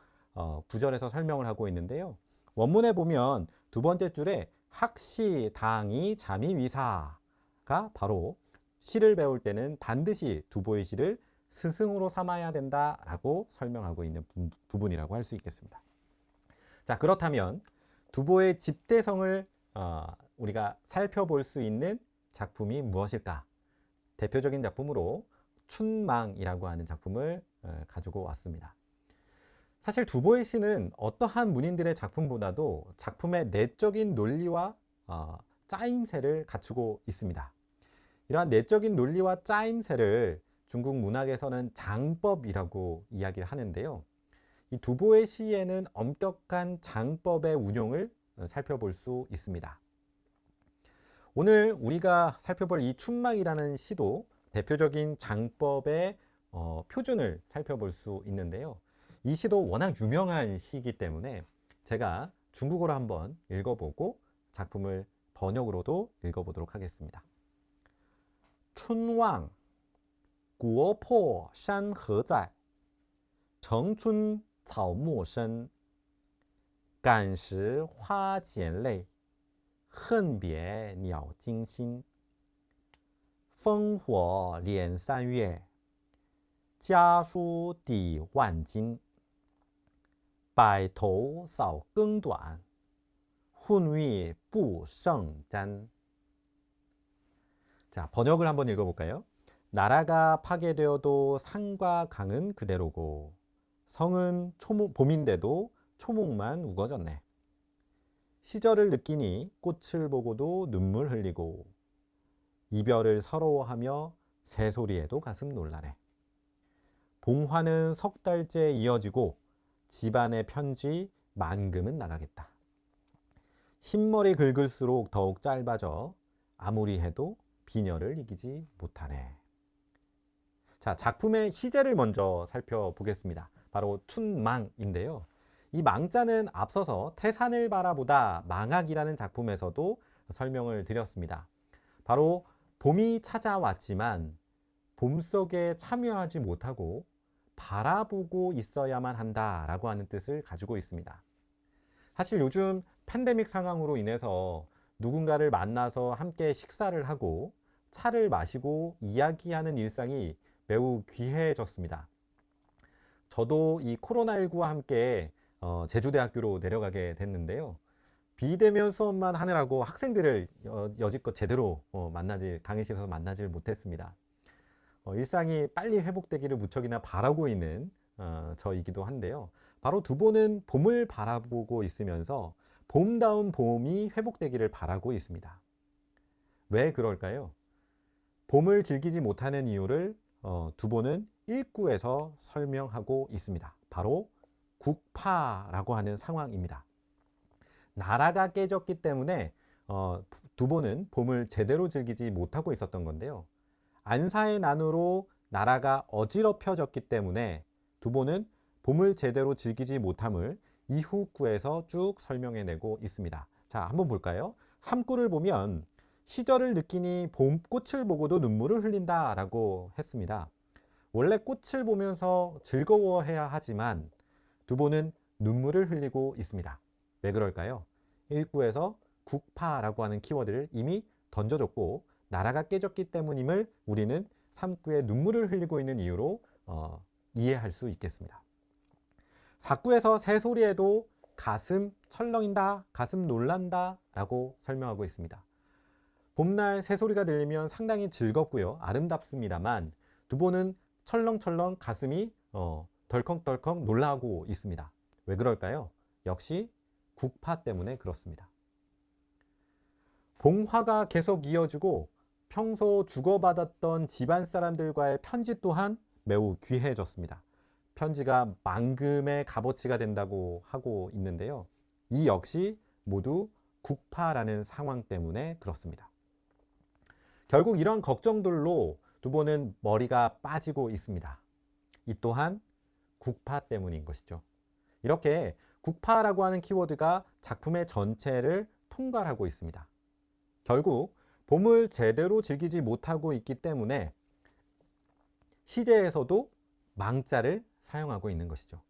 구절에서 설명을 하고 있는데요. 원문에 보면 두 번째 줄에 학시, 당이, 자미, 위사가 바로 시를 배울 때는 반드시 두보의 시를 스승으로 삼아야 된다라고 설명하고 있는 부분이라고 할 수 있겠습니다. 자, 그렇다면 두보의 집대성을 우리가 살펴볼 수 있는 작품이 무엇일까? 대표적인 작품으로 춘망이라고 하는 작품을 가지고 왔습니다. 사실 두보의 시는 어떠한 문인들의 작품보다도 작품의 내적인 논리와 짜임새를 갖추고 있습니다. 이러한 내적인 논리와 짜임새를 중국 문학에서는 장법이라고 이야기를 하는데요. 이 두보의 시에는 엄격한 장법의 운용을 살펴볼 수 있습니다. 오늘 우리가 살펴볼 이 춘망이라는 시도 대표적인 장법의 표준을 살펴볼 수 있는데요. 이 시도 워낙 유명한 시이기 때문에 제가 중국어로 한번 읽어보고 작품을 번역으로도 읽어보도록 하겠습니다. 춘왕 国破山河在 城春草木深 感时花溅泪 恨别鸟惊心 烽火连三月 家书抵万金 百头扫更短 混欲不胜沾. 자, 번역을 한번 읽어볼까요? 나라가 파괴되어도 산과 강은 그대로고 성은 봄인데도 초목만 우거졌네. 시절을 느끼니 꽃을 보고도 눈물 흘리고 이별을 서러워하며 새소리에도 가슴 놀라네. 봉화는 석 달째 이어지고 집안의 편지 만금은 나가겠다. 흰머리 긁을수록 더욱 짧아져 아무리 해도 비녀를 이기지 못하네. 자, 작품의 시제를 먼저 살펴보겠습니다. 바로 춘망인데요. 이 망자는 앞서서 태산을 바라보다 망학이라는 작품에서도 설명을 드렸습니다. 바로 봄이 찾아왔지만 봄 속에 참여하지 못하고 바라보고 있어야만 한다라고 하는 뜻을 가지고 있습니다. 사실 요즘 팬데믹 상황으로 인해서 누군가를 만나서 함께 식사를 하고 차를 마시고 이야기하는 일상이 매우 귀해졌습니다. 저도 이 코로나19와 함께 제주대학교로 내려가게 됐는데요. 비대면 수업만 하느라고 학생들을 여지껏 제대로 강의실에서 만나질 못했습니다. 일상이 빨리 회복되기를 무척이나 바라고 있는 저이기도 한데요. 바로 두보는 봄을 바라보고 있으면서 봄다운 봄이 회복되기를 바라고 있습니다. 왜 그럴까요? 봄을 즐기지 못하는 이유를 두보는 일구에서 설명하고 있습니다. 바로 국파라고 하는 상황입니다. 나라가 깨졌기 때문에 두보는 봄을 제대로 즐기지 못하고 있었던 건데요. 안사의 난으로 나라가 어지럽혀졌기 때문에 두보는 봄을 제대로 즐기지 못함을 이후 구에서 쭉 설명해내고 있습니다. 자, 한번 볼까요? 3구를 보면 시절을 느끼니 봄꽃을 보고도 눈물을 흘린다 라고 했습니다. 원래 꽃을 보면서 즐거워해야 하지만 두보는 눈물을 흘리고 있습니다. 왜 그럴까요? 1구에서 국파라고 하는 키워드를 이미 던져줬고 나라가 깨졌기 때문임을 우리는 3구에 눈물을 흘리고 있는 이유로 이해할 수 있겠습니다. 4구에서 새소리에도 가슴 철렁인다, 가슴 놀란다 라고 설명하고 있습니다. 봄날 새소리가 들리면 상당히 즐겁고요. 아름답습니다만 두보는 철렁철렁 가슴이 덜컹덜컹 놀라고 있습니다. 왜 그럴까요? 역시 국파 때문에 그렇습니다. 봉화가 계속 이어지고 평소 주고받았던 집안 사람들과의 편지 또한 매우 귀해졌습니다. 편지가 만금의 값어치가 된다고 하고 있는데요. 이 역시 모두 국파라는 상황 때문에 그렇습니다. 결국 이런 걱정들로 두보는 머리가 빠지고 있습니다. 이 또한 국파 때문인 것이죠. 이렇게 국파라고 하는 키워드가 작품의 전체를 통괄하고 있습니다. 결국 봄을 제대로 즐기지 못하고 있기 때문에 시제에서도 망자를 사용하고 있는 것이죠.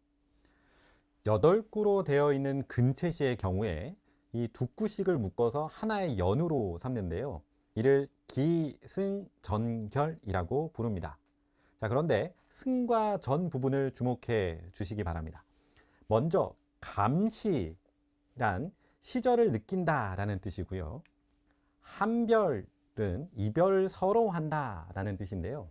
8구로 되어 있는 근체시의 경우에 이 두 구씩을 묶어서 하나의 연으로 삼는데요. 이를 기승전결이라고 부릅니다. 자, 그런데 승과 전 부분을 주목해 주시기 바랍니다. 먼저 감시란 시절을 느낀다라는 뜻이고요. 한별은 이별을 서러워한다라는 뜻인데요.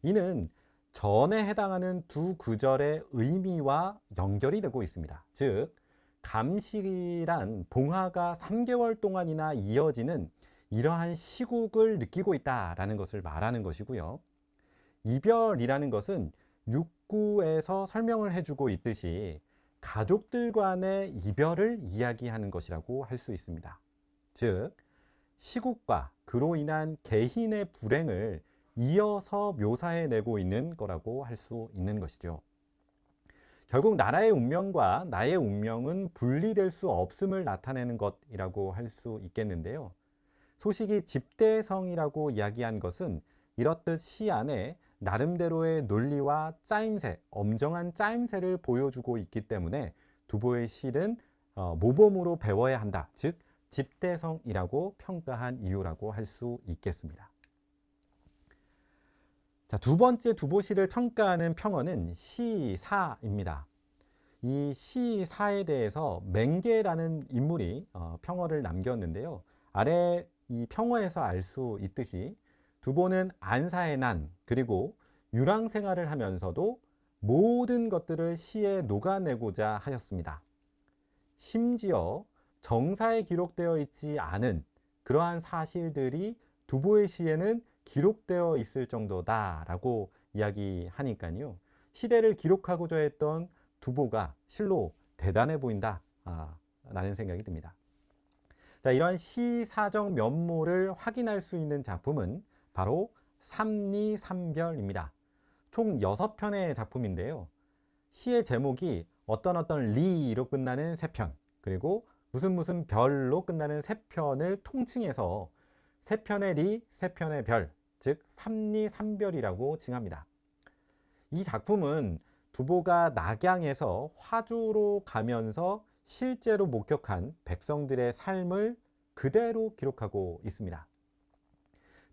이는 전에 해당하는 두 구절의 의미와 연결이 되고 있습니다. 즉, 감시란 봉화가 3개월 동안이나 이어지는 이러한 시국을 느끼고 있다라는 것을 말하는 것이고요. 이별이라는 것은 6구에서 설명을 해주고 있듯이 가족들 간의 이별을 이야기하는 것이라고 할 수 있습니다. 즉, 시국과 그로 인한 개인의 불행을 이어서 묘사해내고 있는 거라고 할 수 있는 것이죠. 결국 나라의 운명과 나의 운명은 분리될 수 없음을 나타내는 것이라고 할 수 있겠는데요. 소식이 집대성이라고 이야기한 것은 이렇듯 시 안에 나름대로의 논리와 짜임새, 엄정한 짜임새를 보여주고 있기 때문에 두보의 시는 모범으로 배워야 한다. 즉, 집대성이라고 평가한 이유라고 할 수 있겠습니다. 자, 두 번째 두보시를 평가하는 평어는 시사입니다. 이 시사에 대해서 맹계라는 인물이 평어를 남겼는데요. 아래 이 평어에서 알 수 있듯이 두보는 안사의 난 그리고 유랑 생활을 하면서도 모든 것들을 시에 녹아내고자 하였습니다. 심지어 정사에 기록되어 있지 않은 그러한 사실들이 두보의 시에는 기록되어 있을 정도다라고 이야기하니까요. 시대를 기록하고자 했던 두보가 실로 대단해 보인다 라는 생각이 듭니다. 자, 이러한 시사적 면모를 확인할 수 있는 작품은 바로 삼리삼별입니다. 총 6편의 작품인데요. 시의 제목이 어떤 리로 끝나는 3편, 그리고 무슨 별로 끝나는 3편을 통칭해서 3편의 리, 3편의 별, 즉 삼리삼별이라고 칭합니다. 이 작품은 두보가 낙양에서 화주로 가면서 실제로 목격한 백성들의 삶을 그대로 기록하고 있습니다.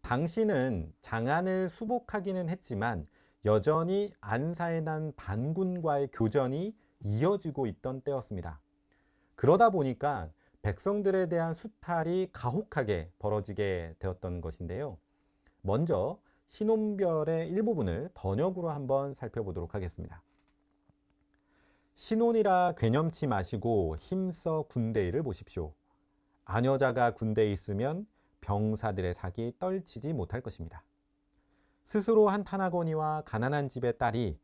당시는 장안을 수복하기는 했지만 여전히 안사에 난 반군과의 교전이 이어지고 있던 때였습니다. 그러다 보니까 백성들에 대한 수탈이 가혹하게 벌어지게 되었던 것인데요. 먼저 신혼별의 일부분을 번역으로 한번 살펴보도록 하겠습니다. 신혼이라 괴념치 마시고 힘써 군대일을 보십시오. 아녀자가 군대에 있으면 병사들의 사기 떨치지 못할 것입니다. 스스로 한탄하거니와 가난한 집의 딸이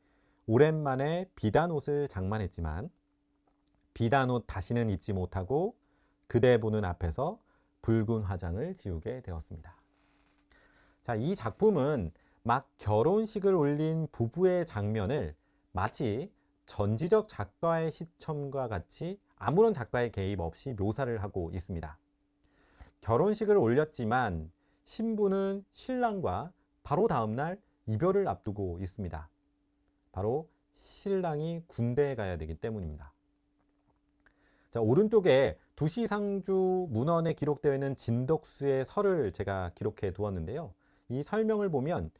오랜만에 비단옷을 장만했지만 비단옷 다시는 입지 못하고 그대 보는 앞에서 붉은 화장을 지우게 되었습니다. 자, 이 작품은 막 결혼식을 올린 부부의 장면을 마치 전지적 작가의 시점과 같이 아무런 작가의 개입 없이 묘사를 하고 있습니다. 결혼식을 올렸지만 신부는 신랑과 바로 다음날 이별을 앞두고 있습니다. 바로 신랑이 군대에 가야 되기 때문입니다. 자, 오른쪽에 두시상주 문헌에 기록되어 있는 진덕수의 설을 제가 기록해 두었는데요. 이 설명을 보면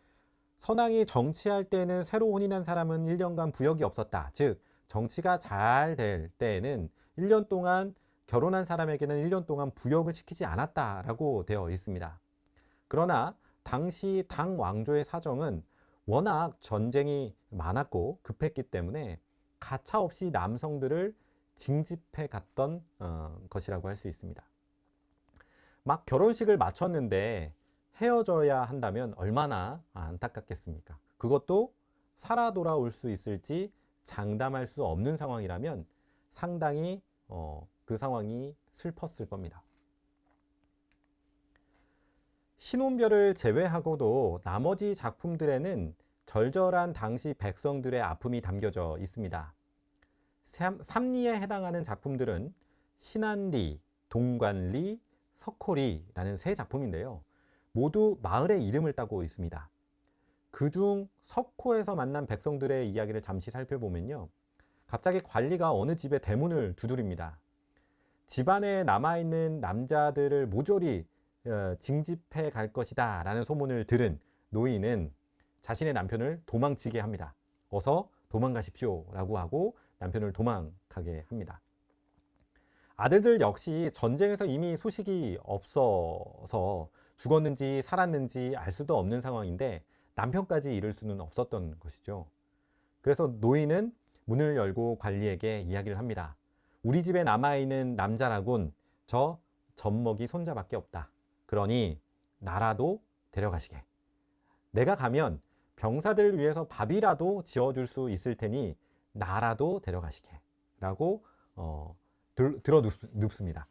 선왕이 정치할 때는 새로 혼인한 사람은 1년간 부역이 없었다. 즉, 정치가 잘 될 때에는 1년 동안 결혼한 사람에게는 1년 동안 부역을 시키지 않았다라고 되어 있습니다. 그러나 당시 당 왕조의 사정은 워낙 전쟁이 많았고 급했기 때문에 가차없이 남성들을 징집해 갔던 것이라고 할 수 있습니다. 막 결혼식을 마쳤는데 헤어져야 한다면 얼마나 안타깝겠습니까? 그것도 살아 돌아올 수 있을지 장담할 수 없는 상황이라면 상당히 그 상황이 슬펐을 겁니다. 신혼별을 제외하고도 나머지 작품들에는 절절한 당시 백성들의 아픔이 담겨져 있습니다. 삼리에 해당하는 작품들은 신안리, 동관리, 석호리라는 세 작품인데요. 모두 마을의 이름을 따고 있습니다. 그중 석호에서 만난 백성들의 이야기를 잠시 살펴보면요. 갑자기 관리가 어느 집의 대문을 두드립니다. 집안에 남아있는 남자들을 모조리 징집해 갈 것이다 라는 소문을 들은 노인은 자신의 남편을 도망치게 합니다. 어서 도망가십시오 라고 하고 남편을 도망가게 합니다. 아들들 역시 전쟁에서 이미 소식이 없어서 죽었는지 살았는지 알 수도 없는 상황인데 남편까지 잃을 수는 없었던 것이죠. 그래서 노인은 문을 열고 관리에게 이야기를 합니다. 우리 집에 남아있는 남자라곤 저 젖먹이 손자밖에 없다. 그러니 나라도 데려가시게. 내가 가면 병사들을 위해서 밥이라도 지어줄 수 있을 테니 나라도 데려가시게 라고 들어 눕습니다.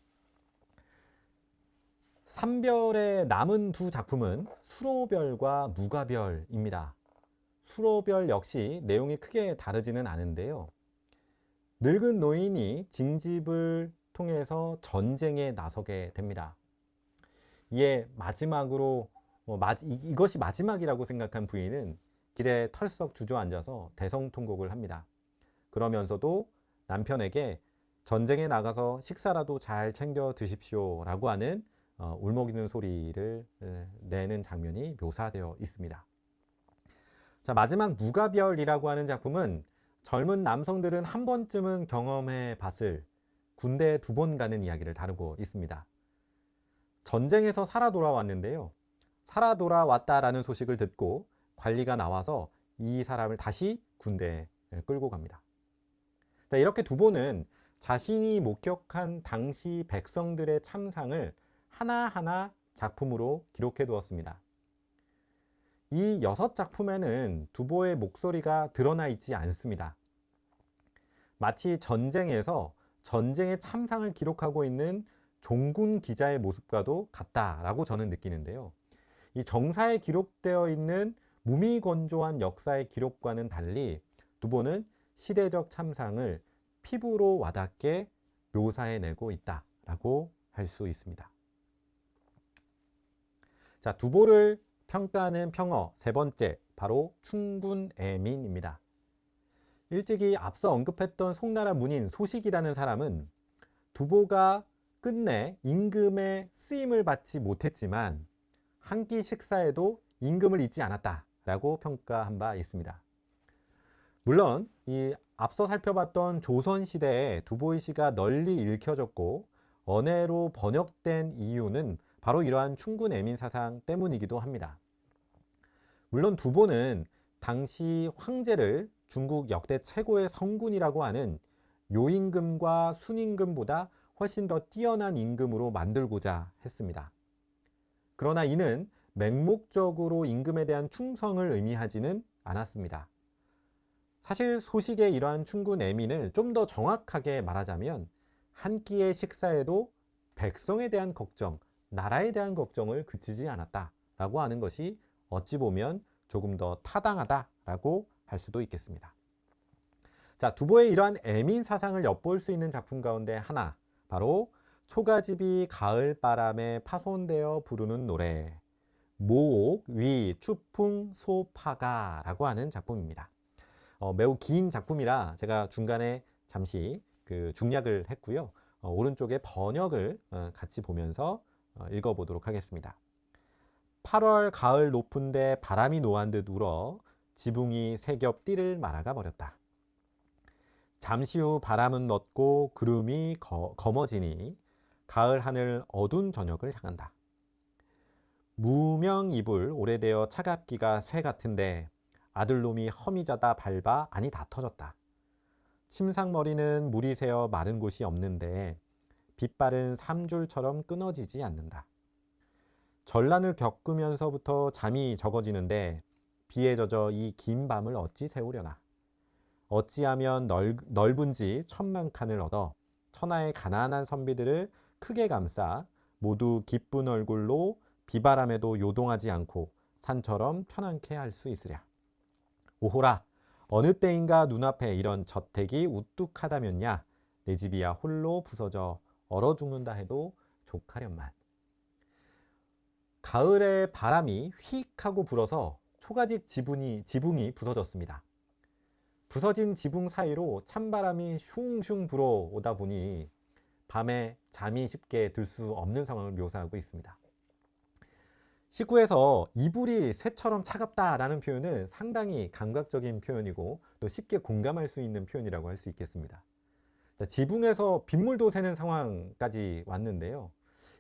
삼별의 남은 두 작품은 수로별과 무가별입니다. 수로별 역시 내용이 크게 다르지는 않은데요. 늙은 노인이 징집을 통해서 전쟁에 나서게 됩니다. 이에 마지막으로 이것이 마지막이라고 생각한 부인은 길에 털썩 주저앉아서 대성통곡을 합니다. 그러면서도 남편에게 전쟁에 나가서 식사라도 잘 챙겨 드십시오 라고 하는 울먹이는 소리를 내는 장면이 묘사되어 있습니다. 자, 마지막 무가별이라고 하는 작품은 젊은 남성들은 한 번쯤은 경험해 봤을 군대에 2번 가는 이야기를 다루고 있습니다. 전쟁에서 살아 돌아왔는데요. 살아 돌아왔다라는 소식을 듣고 관리가 나와서 이 사람을 다시 군대에 끌고 갑니다. 자, 이렇게 두보는 자신이 목격한 당시 백성들의 참상을 하나하나 작품으로 기록해 두었습니다. 이 6작품에는 두보의 목소리가 드러나 있지 않습니다. 마치 전쟁에서 전쟁의 참상을 기록하고 있는 종군 기자의 모습과도 같다라고 저는 느끼는데요. 이 정사에 기록되어 있는 무미건조한 역사의 기록과는 달리 두보는 시대적 참상을 피부로 와닿게 묘사해내고 있다라고 할 수 있습니다. 자, 두보를 평가하는 평어 세 번째, 바로 충군애민입니다. 일찍이 앞서 언급했던 송나라 문인 소식이라는 사람은 두보가 끝내 임금의 쓰임을 받지 못했지만 한 끼 식사에도 임금을 잊지 않았다라고 평가한 바 있습니다. 물론 이 앞서 살펴봤던 조선시대에 두보의 시가 널리 읽혀졌고 언해로 번역된 이유는 바로 이러한 충군애민 사상 때문이기도 합니다. 물론 두보는 당시 황제를 중국 역대 최고의 성군이라고 하는 요임금과 순임금보다 훨씬 더 뛰어난 임금으로 만들고자 했습니다. 그러나 이는 맹목적으로 임금에 대한 충성을 의미하지는 않았습니다. 사실 소식의 이러한 충군애민을 좀 더 정확하게 말하자면 한 끼의 식사에도 백성에 대한 걱정, 나라에 대한 걱정을 그치지 않았다라고 하는 것이 어찌 보면 조금 더 타당하다라고 할 수도 있겠습니다. 자, 두보의 이러한 애민 사상을 엿볼 수 있는 작품 가운데 하나, 바로 초가집이 가을바람에 파손되어 부르는 노래, 모옥, 위, 추풍, 소파가라고 하는 작품입니다. 매우 긴 작품이라 제가 중간에 잠시 중략을 했고요. 오른쪽에 번역을 같이 보면서 읽어보도록 하겠습니다. 8월 가을 높은데 바람이 노한 듯 울어 지붕이 세 겹 띠를 말아가 버렸다. 잠시 후 바람은 멎고 구름이 검어지니 가을 하늘 어두운 저녁을 향한다. 무명 이불 오래되어 차갑기가 쇠 같은데 아들놈이 허미자다 밟아 안이 다 터졌다. 침상머리는 물이 새어 마른 곳이 없는데 빗발은 삼줄처럼 끊어지지 않는다. 전란을 겪으면서부터 잠이 적어지는데 비에 젖어 이 긴 밤을 어찌 새우려나. 어찌하면 넓은 집 10,000칸을 얻어 천하의 가난한 선비들을 크게 감싸 모두 기쁜 얼굴로 비바람에도 요동하지 않고 산처럼 편안케 할 수 있으랴. 오호라, 어느 때인가 눈앞에 이런 저택이 우뚝하다면야 내 집이야 홀로 부서져 얼어 죽는다 해도 족하련만. 가을에 바람이 휙 하고 불어서 초가집 지붕이 부서졌습니다. 부서진 지붕 사이로 찬바람이 슝슝 불어오다 보니 밤에 잠이 쉽게 들 수 없는 상황을 묘사하고 있습니다. 시구에서 이불이 쇠처럼 차갑다라는 표현은 상당히 감각적인 표현이고 또 쉽게 공감할 수 있는 표현이라고 할 수 있겠습니다. 자, 지붕에서 빗물도 새는 상황까지 왔는데요.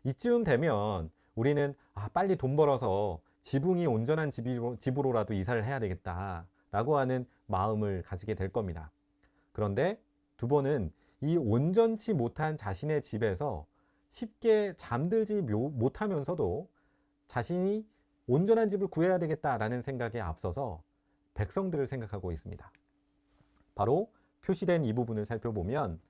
이쯤 되면 우리는 빨리 돈 벌어서 지붕이 온전한 집으로라도 이사를 해야 되겠다라고 하는 마음을 가지게 될 겁니다. 그런데 두보는 이 온전치 못한 자신의 집에서 쉽게 잠들지 못하면서도 자신이 온전한 집을 구해야 되겠다라는 생각에 앞서서 백성들을 생각하고 있습니다. 바로 표시된 이 부분을 살펴보면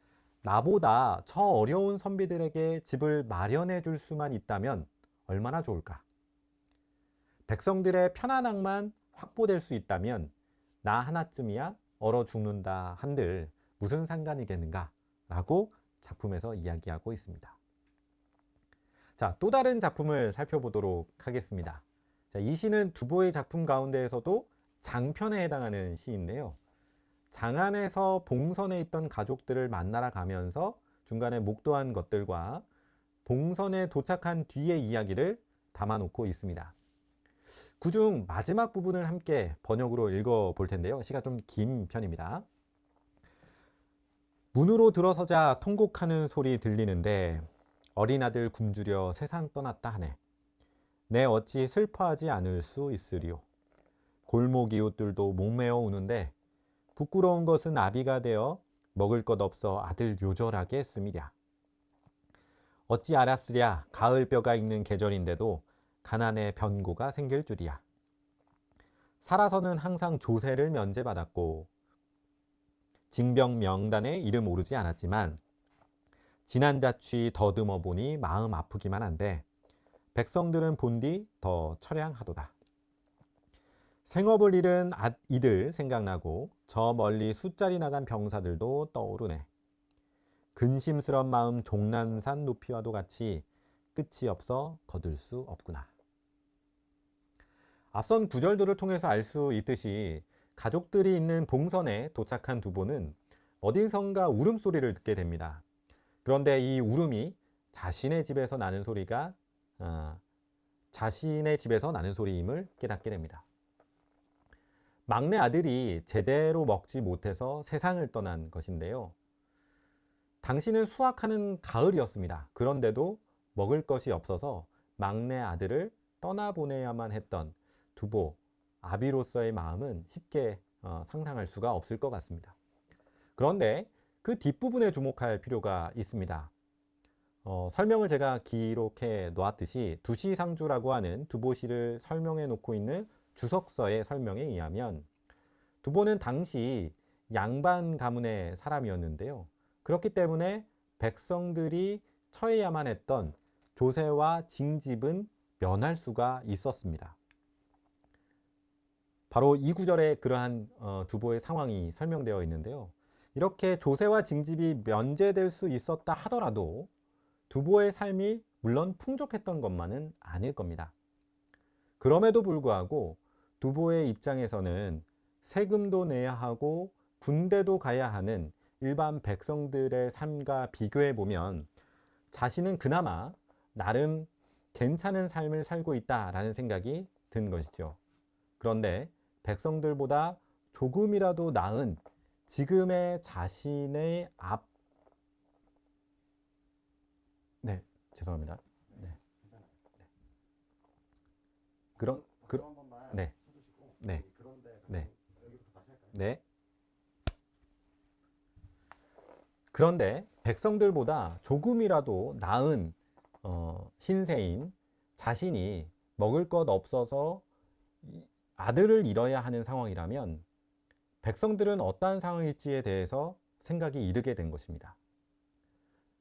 나보다 저 어려운 선비들에게 집을 마련해 줄 수만 있다면 얼마나 좋을까? 백성들의 편안함만 확보될 수 있다면 나 하나쯤이야 얼어 죽는다 한들 무슨 상관이겠는가? 라고 작품에서 이야기하고 있습니다. 자, 또 다른 작품을 살펴보도록 하겠습니다. 자, 이 시는 두보의 작품 가운데에서도 장편에 해당하는 시인데요. 장안에서 봉선에 있던 가족들을 만나러 가면서 중간에 목도한 것들과 봉선에 도착한 뒤의 이야기를 담아놓고 있습니다. 그중 마지막 부분을 함께 번역으로 읽어볼 텐데요. 시가 좀 긴 편입니다. 문으로 들어서자 통곡하는 소리 들리는데 어린 아들 굶주려 세상 떠났다 하네. 내 어찌 슬퍼하지 않을 수 있으리요. 골목 이웃들도 목매어 우는데 부끄러운 것은 아비가 되어 먹을 것 없어 아들 요절하게 했음이랴. 어찌 알았으랴. 가을벼가 익는 계절인데도 가난에 변고가 생길 줄이야. 살아서는 항상 조세를 면제받았고 징병 명단에 이름 오르지 않았지만 지난 자취 더듬어 보니 마음 아프기만 한데 백성들은 본디 더 처량하도다. 생업을 잃은 이들 생각나고 저 멀리 숫자리 나간 병사들도 떠오르네. 근심스런 마음 종난산 높이와도 같이 끝이 없어 거둘 수 없구나. 앞선 구절들을 통해서 알 수 있듯이 가족들이 있는 봉선에 도착한 두보는 어딘선가 울음소리를 듣게 됩니다. 그런데 이 울음이 자신의 집에서 나는 소리가 자신의 집에서 나는 소리임을 깨닫게 됩니다. 막내 아들이 제대로 먹지 못해서 세상을 떠난 것인데요. 당시는 수확하는 가을이었습니다. 그런데도 먹을 것이 없어서 막내 아들을 떠나보내야만 했던 두보, 아비로서의 마음은 쉽게 상상할 수가 없을 것 같습니다. 그런데 그 뒷부분에 주목할 필요가 있습니다. 설명을 제가 기록해 놓았듯이 두시상주라고 하는 두보시를 설명해 놓고 있는 주석서의 설명에 의하면 두보는 당시 양반 가문의 사람이었는데요. 그렇기 때문에 백성들이 처해야만 했던 조세와 징집은 면할 수가 있었습니다. 바로 이 구절에 그러한 두보의 상황이 설명되어 있는데요. 이렇게 조세와 징집이 면제될 수 있었다 하더라도 두보의 삶이 물론 풍족했던 것만은 아닐 겁니다. 그럼에도 불구하고 두보의 입장에서는 세금도 내야 하고 군대도 가야 하는 일반 백성들의 삶과 비교해 보면 자신은 그나마 나름 괜찮은 삶을 살고 있다라는 생각이 든 것이죠. 그런데 백성들보다 조금이라도 나은 지금의 자신의 네, 죄송합니다. 네. 그런 한 번만 네. 쳐주시고 네. 그런데 네. 여기부터 다시 할까요? 네. 그런데 백성들보다 조금이라도 나은 신세인 자신이 먹을 것 없어서 아들을 잃어야 하는 상황이라면 백성들은 어떠한 상황일지에 대해서 생각이 이르게 된 것입니다.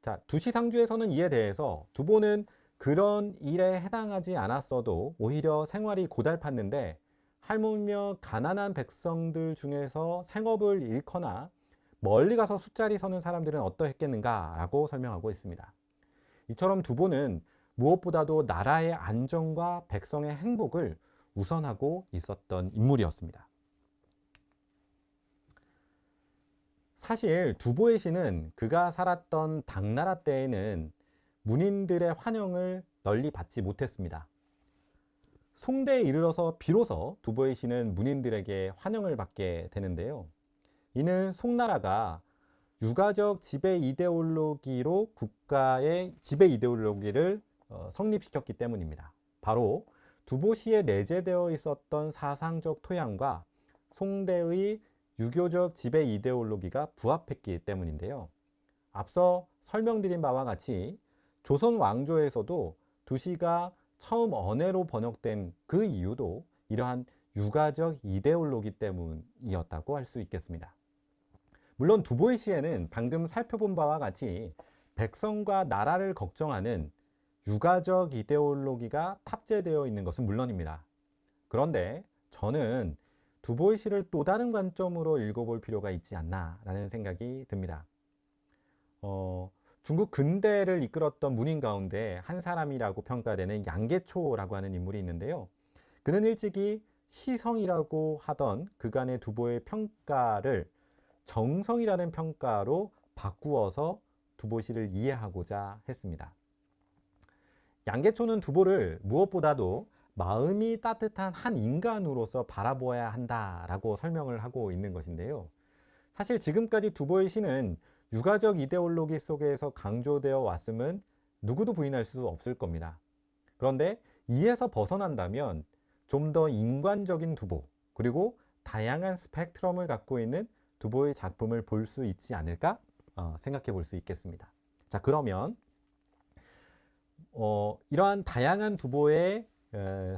자, 두시상주에서는 이에 대해서 두보는 그런 일에 해당하지 않았어도 오히려 생활이 고달팠는데 하물며 가난한 백성들 중에서 생업을 잃거나 멀리 가서 술자리 서는 사람들은 어떠했겠는가라고 설명하고 있습니다. 이처럼 두보는 무엇보다도 나라의 안정과 백성의 행복을 우선하고 있었던 인물이었습니다. 사실 두보의 시는 그가 살았던 당나라 때에는 문인들의 환영을 널리 받지 못했습니다. 송대에 이르러서 비로소 두보의 시는 문인들에게 환영을 받게 되는데요. 이는 송나라가 유가적 지배 이데올로기로 국가의 지배 이데올로기를 성립시켰기 때문입니다. 바로 두보시에 내재되어 있었던 사상적 토양과 송대의 유교적 지배 이데올로기가 부합했기 때문인데요. 앞서 설명드린 바와 같이 조선 왕조에서도 두시가 처음 언해로 번역된 그 이유도 이러한 유가적 이데올로기 때문이었다고 할 수 있겠습니다. 물론 두보의 시에는 방금 살펴본 바와 같이 백성과 나라를 걱정하는 유가적 이데올로기가 탑재되어 있는 것은 물론입니다. 그런데 저는 두보의 시를 또 다른 관점으로 읽어볼 필요가 있지 않나라는 생각이 듭니다. 중국 근대를 이끌었던 문인 가운데 한 사람이라고 평가되는 양계초라고 하는 인물이 있는데요. 그는 일찍이 시성이라고 하던 그간의 두보의 평가를 정성이라는 평가로 바꾸어서 두보시를 이해하고자 했습니다. 양계초는 두보를 무엇보다도 마음이 따뜻한 한 인간으로서 바라보아야 한다라고 설명을 하고 있는 것인데요. 사실 지금까지 두보의 시는 유가적 이데올로기 속에서 강조되어 왔음은 누구도 부인할 수 없을 겁니다. 그런데 이에서 벗어난다면 좀 더 인간적인 두보, 그리고 다양한 스펙트럼을 갖고 있는 두보의 작품을 볼 수 있지 않을까 생각해 볼 수 있겠습니다. 자, 그러면 이러한 다양한 두보의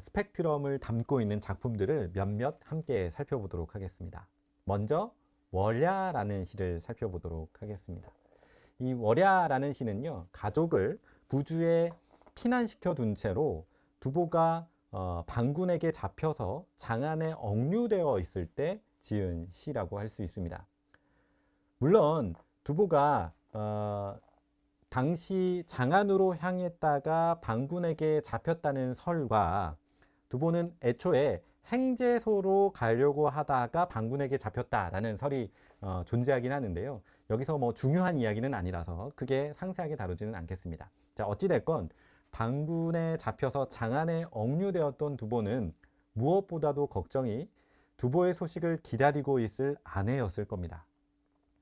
스펙트럼을 담고 있는 작품들을 몇몇 함께 살펴보도록 하겠습니다. 먼저 월야라는 시를 살펴보도록 하겠습니다. 이 월야라는 시는요, 가족을 부주에 피난시켜 둔 채로 두보가 반군에게 잡혀서 장안에 억류되어 있을 때 지은 시라고 할 수 있습니다. 물론 두보가 당시 장안으로 향했다가 반군에게 잡혔다는 설과 두보는 애초에 행제소로 가려고 하다가 반군에게 잡혔다라는 설이 존재하긴 하는데요. 여기서 뭐 중요한 이야기는 아니라서 크게 상세하게 다루지는 않겠습니다. 자, 어찌됐건 반군에 잡혀서 장안에 억류되었던 두보는 무엇보다도 걱정이 두보의 소식을 기다리고 있을 아내였을 겁니다.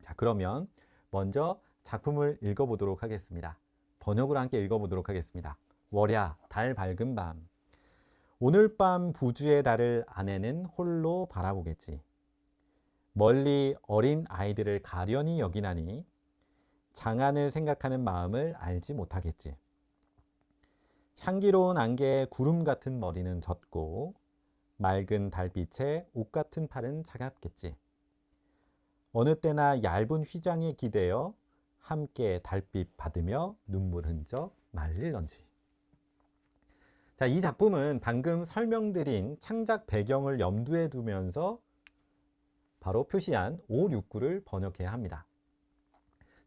자, 그러면 먼저 작품을 읽어보도록 하겠습니다. 번역으로 함께 읽어보도록 하겠습니다. 월야, 달 밝은 밤. 오늘 밤 부주의 달을 아내는 홀로 바라보겠지. 멀리 어린 아이들을 가련히 여기나니 장안을 생각하는 마음을 알지 못하겠지. 향기로운 안개에 구름 같은 머리는 젖고 맑은 달빛에 옷 같은 팔은 차갑겠지. 어느 때나 얇은 휘장에 기대어 함께 달빛 받으며 눈물 흔적 말릴런지. 자, 이 작품은 방금 설명드린 창작 배경을 염두에 두면서 바로 표시한 5, 6구를 번역해야 합니다.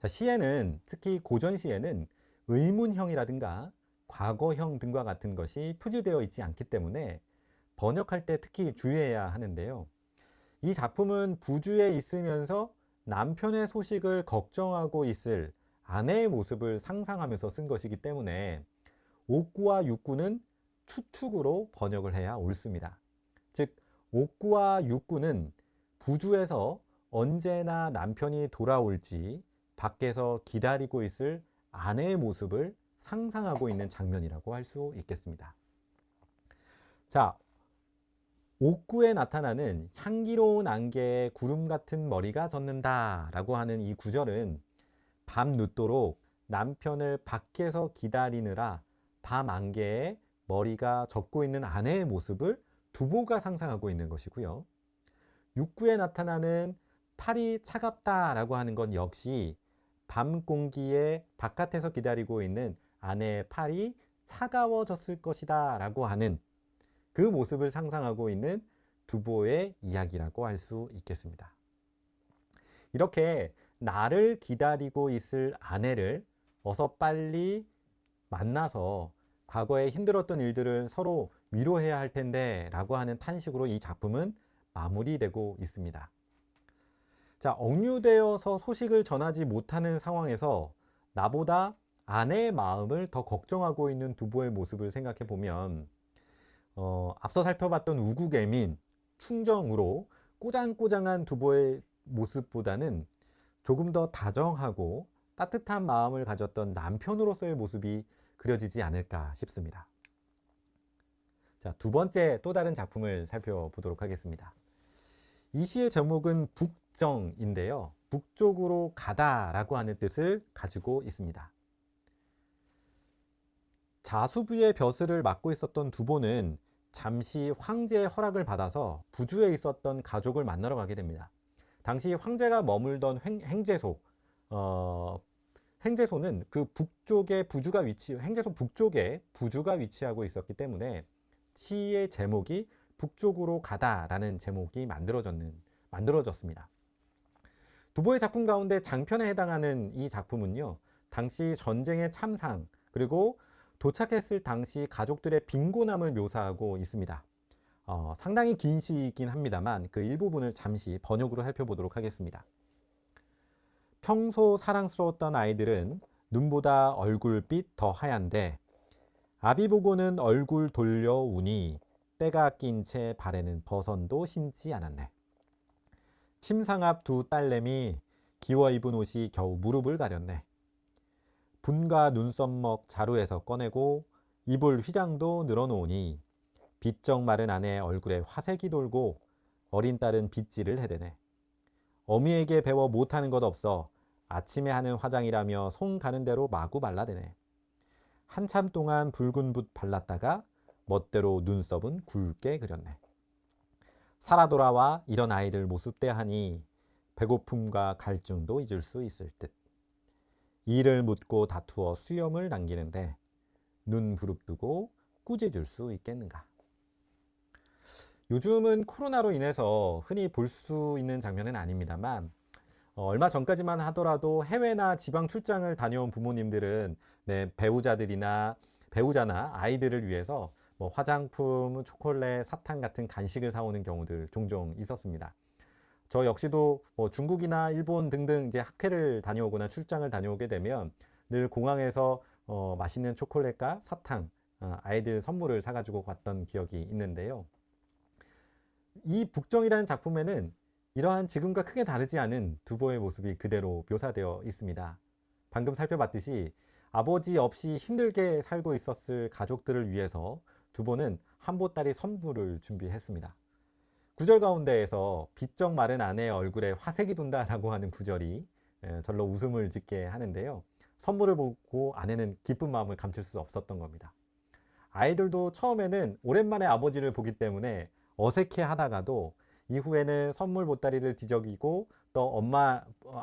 자, 시에는 특히 고전 시에는 의문형이라든가 과거형 등과 같은 것이 표시되어 있지 않기 때문에 번역할 때 특히 주의해야 하는데요. 이 작품은 부주에 있으면서 남편의 소식을 걱정하고 있을 아내의 모습을 상상하면서 쓴 것이기 때문에 5구와 6구는 추측으로 번역을 해야 옳습니다. 즉 5구와 6구는 부주에서 언제나 남편이 돌아올지 밖에서 기다리고 있을 아내의 모습을 상상하고 있는 장면이라고 할 수 있겠습니다. 자, 5구에 나타나는 향기로운 안개에 구름 같은 머리가 젖는다 라고 하는 이 구절은 밤 늦도록 남편을 밖에서 기다리느라 밤 안개에 머리가 젖고 있는 아내의 모습을 두보가 상상하고 있는 것이고요. 6구에 나타나는 팔이 차갑다라고 하는 건 역시 밤 공기에 바깥에서 기다리고 있는 아내의 팔이 차가워졌을 것이다 라고 하는 그 모습을 상상하고 있는 두보의 이야기라고 할 수 있겠습니다. 이렇게 나를 기다리고 있을 아내를 어서 빨리 만나서 과거에 힘들었던 일들을 서로 위로해야 할 텐데 라고 하는 탄식으로 이 작품은 마무리되고 있습니다. 자, 억류되어서 소식을 전하지 못하는 상황에서 나보다 아내의 마음을 더 걱정하고 있는 두보의 모습을 생각해 보면 앞서 살펴봤던 우국애민, 충정으로 꼬장꼬장한 두보의 모습보다는 조금 더 다정하고 따뜻한 마음을 가졌던 남편으로서의 모습이 그려지지 않을까 싶습니다. 자, 두 번째 또 다른 작품을 살펴보도록 하겠습니다. 이 시의 제목은 북정인데요. 북쪽으로 가다라고 하는 뜻을 가지고 있습니다. 자수부의 벼슬을 맡고 있었던 두보는 잠시 황제의 허락을 받아서 부주에 있었던 가족을 만나러 가게 됩니다. 당시 황제가 머물던 행제소, 행제소는 그 북쪽에 행제소 북쪽에 부주가 위치하고 있었기 때문에 시의 제목이 북쪽으로 가다라는 제목이 만들어졌습니다. 두보의 작품 가운데 장편에 해당하는 이 작품은요, 당시 전쟁의 참상 그리고 도착했을 당시 가족들의 빈곤함을 묘사하고 있습니다. 상당히 긴 시이긴 합니다만 그 일부분을 잠시 번역으로 살펴보도록 하겠습니다. 평소 사랑스러웠던 아이들은 눈보다 얼굴빛 더 하얀데 아비 보고는 얼굴 돌려 우니 때가 낀 채 발에는 버선도 신지 않았네. 침상 앞 두 딸내미 기워 입은 옷이 겨우 무릎을 가렸네. 분과 눈썹먹 자루에서 꺼내고 이불 휘장도 늘어놓으니 비쩍 마른 아내 얼굴에 화색이 돌고 어린 딸은 빗질을 해대네. 어미에게 배워 못하는 것 없어 아침에 하는 화장이라며 손 가는 대로 마구 발라대네. 한참 동안 붉은 붓 발랐다가 멋대로 눈썹은 굵게 그렸네. 살아 돌아와 이런 아이들 모습대 하니 배고픔과 갈증도 잊을 수 있을 듯. 이를 묻고 다투어 수염을 남기는데 눈 부릅뜨고 꾸짖을 수 있겠는가. 요즘은 코로나로 인해서 흔히 볼 수 있는 장면은 아닙니다만 얼마 전까지만 하더라도 해외나 지방 출장을 다녀온 부모님들은 배우자나 아이들을 위해서 뭐 화장품, 초콜릿, 사탕 같은 간식을 사오는 경우들 종종 있었습니다. 저 역시도 뭐 중국이나 일본 등등 이제 학회를 다녀오거나 출장을 다녀오게 되면 늘 공항에서 맛있는 초콜릿과 사탕, 아이들 선물을 사가지고 갔던 기억이 있는데요. 이 북정이라는 작품에는 이러한 지금과 크게 다르지 않은 두보의 모습이 그대로 묘사되어 있습니다. 방금 살펴봤듯이 아버지 없이 힘들게 살고 있었을 가족들을 위해서 두보는 한보따리 선물을 준비했습니다. 구절 가운데에서 비쩍 마른 아내의 얼굴에 화색이 돈다라고 하는 구절이 절로 웃음을 짓게 하는데요. 선물을 보고 아내는 기쁜 마음을 감출 수 없었던 겁니다. 아이들도 처음에는 오랜만에 아버지를 보기 때문에 어색해 하다가도 이후에는 선물 보따리를 뒤적이고 또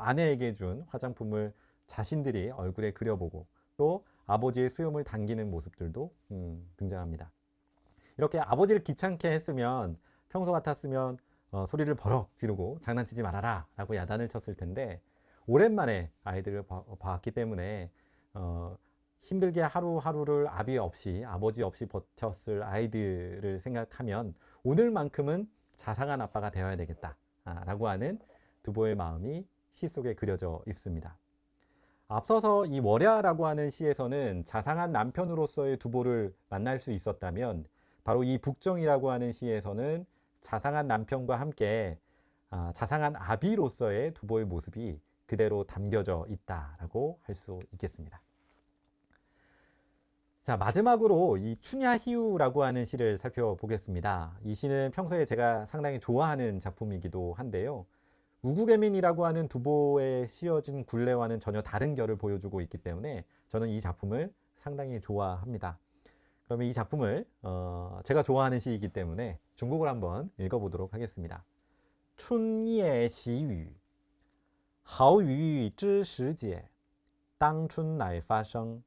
아내에게 준 화장품을 자신들이 얼굴에 그려보고 또 아버지의 수염을 당기는 모습들도 등장합니다. 이렇게 아버지를 귀찮게 했으면 평소 같았으면 소리를 버럭 지르고 장난치지 말아라 라고 야단을 쳤을 텐데 오랜만에 아이들을 봤기 때문에 힘들게 하루하루를 아버지 없이 버텼을 아이들을 생각하면 오늘만큼은 자상한 아빠가 되어야 되겠다 라고 하는 두보의 마음이 시 속에 그려져 있습니다. 앞서서 이 월야라고 하는 시에서는 자상한 남편으로서의 두보를 만날 수 있었다면 바로 이 북정이라고 하는 시에서는 자상한 남편과 함께 자상한 아비로서의 두보의 모습이 그대로 담겨져 있다라고 할 수 있겠습니다. 자, 마지막으로 이 춘야희우라고 하는 시를 살펴보겠습니다. 이 시는 평소에 제가 상당히 좋아하는 작품이기도 한데요. 우국애민이라고 하는 두보에 씌어진 굴레와는 전혀 다른 결을 보여주고 있기 때문에 저는 이 작품을 상당히 좋아합니다. 그러면 이 작품을 제가 좋아하는 시이기 때문에 중국어를 한번 읽어보도록 하겠습니다. 춘예 시유, 好雨知时节，当春乃发生。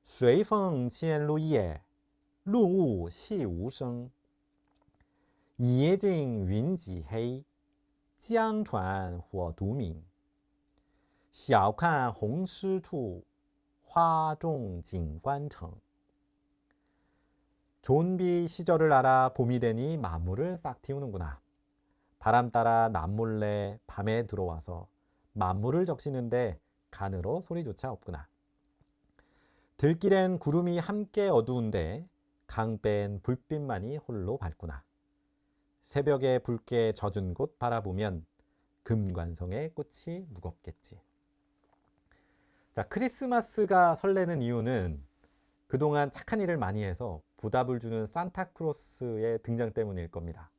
随风潜入夜，润物细无声。野径云几黑，江船火独明。晓看红湿处，花重锦官城. 좋은 비 시절을 알아 봄이 되니 만물을 싹 틔우는구나. 바람 따라 남몰래 밤에 들어와서 만물을 적시는데 간으로 소리조차 없구나. 들길엔 구름이 함께 어두운데 강변 불빛만이 홀로 밝구나. 새벽에 붉게 젖은 곳 바라보면 금관성의 꽃이 무겁겠지. 자, 크리스마스가 설레는 이유는 그동안 착한 일을 많이 해서 보답을 주는 산타크로스의 등장 때문일 겁니다.